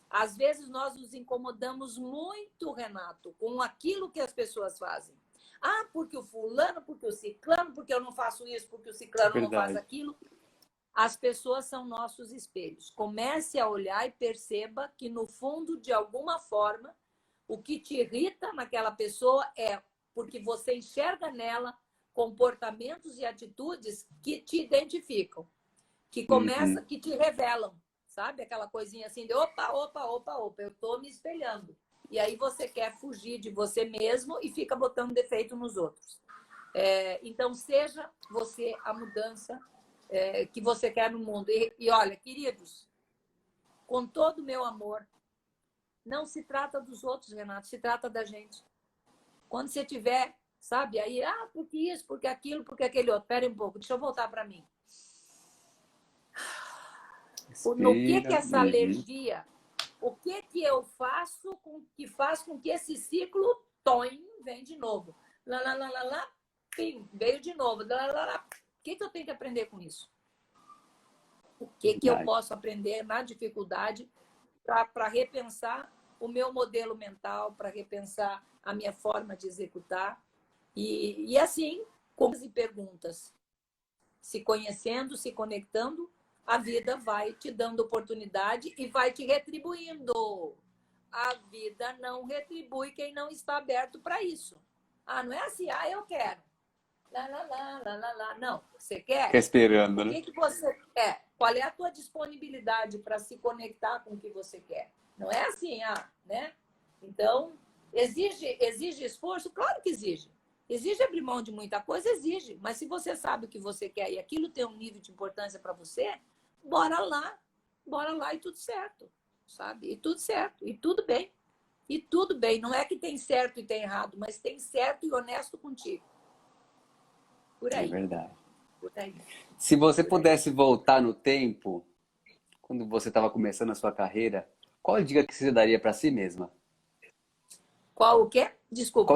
Às vezes, nós nos incomodamos muito, Renato, com aquilo que as pessoas fazem. Porque o fulano, porque o ciclano, porque eu não faço isso, porque o ciclano não faz aquilo. As pessoas são nossos espelhos. Comece a olhar e perceba que, no fundo, de alguma forma, o que te irrita naquela pessoa é porque você enxerga nela comportamentos e atitudes que te identificam, que começam, que te revelam, sabe? Aquela coisinha assim de opa, eu estou me espelhando. E aí você quer fugir de você mesmo e fica botando defeito nos outros. Então, seja você a mudança que você quer no mundo. E olha, queridos, com todo o meu amor, não se trata dos outros, Renato, se trata da gente. Quando você tiver, sabe, aí, porque isso, porque aquilo, porque aquele outro. Espera um pouco, deixa eu voltar para mim. No que essa alergia, o que eu faço que faz com que esse ciclo vem de novo. Pim, veio de novo. O que eu tenho que aprender com isso? O que eu posso aprender na dificuldade para repensar o meu modelo mental, para repensar a minha forma de executar. E assim, com as perguntas, se conhecendo, se conectando, a vida vai te dando oportunidade e vai te retribuindo. A vida não retribui quem não está aberto para isso. Não é assim, eu quero. Não, você quer? Fica esperando, né? O que você quer? Qual é a tua disponibilidade para se conectar com o que você quer? Não é assim, né? Então, exige esforço? Claro que exige. Exige abrir mão de muita coisa? Exige. Mas se você sabe o que você quer e aquilo tem um nível de importância para você, bora lá e tudo certo, sabe? E tudo certo, e tudo bem. E tudo bem. Não é que tem certo e tem errado, mas tem certo e honesto contigo. Por aí. É verdade. Por aí. Se você pudesse voltar no tempo, quando você estava começando a sua carreira, qual dica que você daria para si mesma? Qual o quê? Desculpa.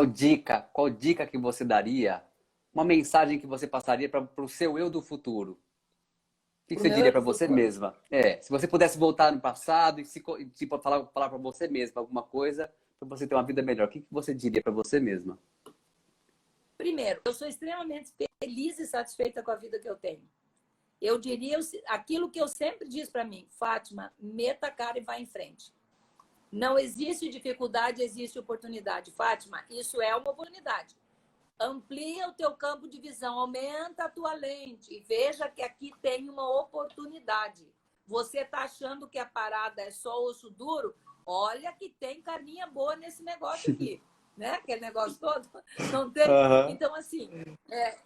Qual dica que você daria? Uma mensagem que você passaria para o seu eu do futuro? O que você diria para você mesma? Se você pudesse voltar no passado e tipo, falar para você mesma alguma coisa para você ter uma vida melhor, o que você diria para você mesma? Primeiro, eu sou extremamente feliz e satisfeita com a vida que eu tenho. Eu diria aquilo que eu sempre disse para mim, Fátima, meta a cara e vai em frente. Não existe dificuldade, existe oportunidade. Fátima, isso é uma oportunidade. Amplia o teu campo de visão, aumenta a tua lente e veja que aqui tem uma oportunidade. Você está achando que a parada é só osso duro? Olha que tem carninha boa nesse negócio aqui, né? Aquele negócio todo, não tem? Aham. Então, assim,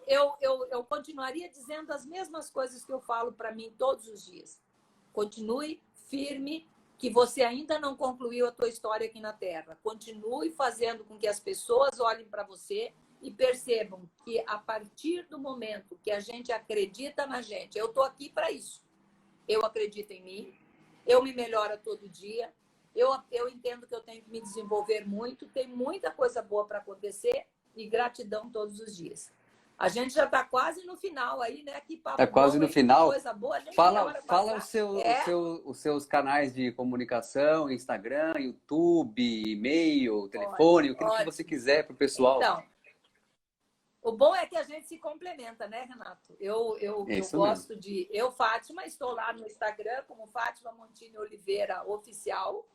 eu continuaria dizendo as mesmas coisas que eu falo para mim todos os dias. Continue firme, que você ainda não concluiu a tua história aqui na Terra. Continue fazendo com que as pessoas olhem para você e percebam que a partir do momento que a gente acredita na gente, eu estou aqui para isso. Eu acredito em mim, eu me melhoro todo dia, eu entendo que eu tenho que me desenvolver muito, tem muita coisa boa para acontecer e gratidão todos os dias. A gente já está quase no final aí, né? Que Tá papo quase bom, no hein? Que final. coisa boa, nem vi a Fala, hora fala passar. É, os seus canais de comunicação, Instagram, YouTube, e-mail, telefone, aquilo que você ótimo. quiser para o pessoal. Então, o bom é que a gente se complementa, né, Renato? É Eu isso mesmo. gosto de... Eu, Fátima, estou lá no Instagram como Fátima Montini Oliveira Oficial.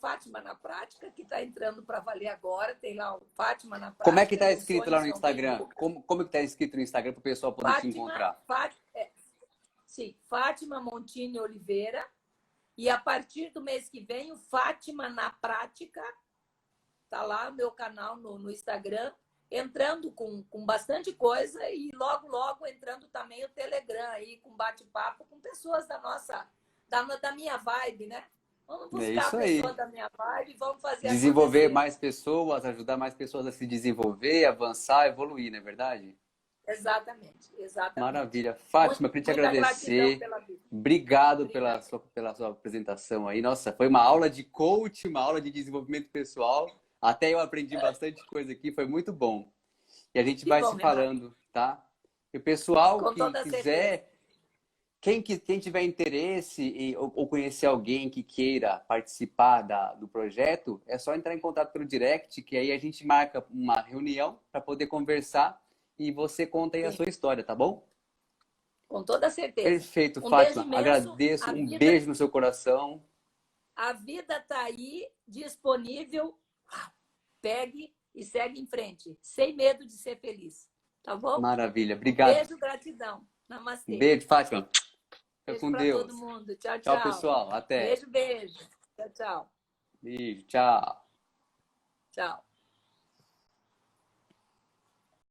Fátima na Prática, que está entrando para valer agora. Tem lá o Fátima na Como é que Prática, está meus escrito lá sonhos no não têm Instagram? nunca. Como que está escrito no Instagram para o pessoal poder te Fátima, encontrar? sim, Fátima Montini Oliveira. E a partir do mês que vem, o Fátima na Prática, tá lá no meu canal no Instagram, entrando com bastante coisa e logo, logo entrando também o Telegram aí, com bate-papo com pessoas da minha vibe, né? Vamos É buscar isso a aí. pessoa da minha vibe e vamos fazer Desenvolver acontecer. mais pessoas, ajudar mais pessoas a se desenvolver, avançar, evoluir, não é verdade? Exatamente, exatamente. Maravilha. Fátima, eu queria te Muita gratidão agradecer. pela vida. Obrigado Obrigada. pela sua apresentação aí. Nossa, foi uma aula de coach, uma aula de desenvolvimento pessoal. Até eu aprendi bastante coisa aqui, foi muito bom. E a gente Que vai bom, se Renato. falando, tá? E o pessoal Com que toda certeza. quiser, quem tiver interesse ou conhecer alguém que queira participar do projeto, é só entrar em contato pelo direct, que aí a gente marca uma reunião para poder conversar e você conta aí a Sim, sua história, tá bom? com toda certeza. Perfeito, Um beijo Fátima. imenso. Agradeço. Um beijo no seu coração. A vida está aí, disponível. Pegue e segue em frente, sem medo de ser feliz. Tá bom? Maravilha. Um Obrigado. beijo, gratidão. Um Namastê. beijo, Fátima. Fica Beijo com para todo Deus. mundo. Tchau, Tchau, tchau. pessoal. Até. Beijo, beijo. Tchau, tchau. Beijo. Tchau. Tchau.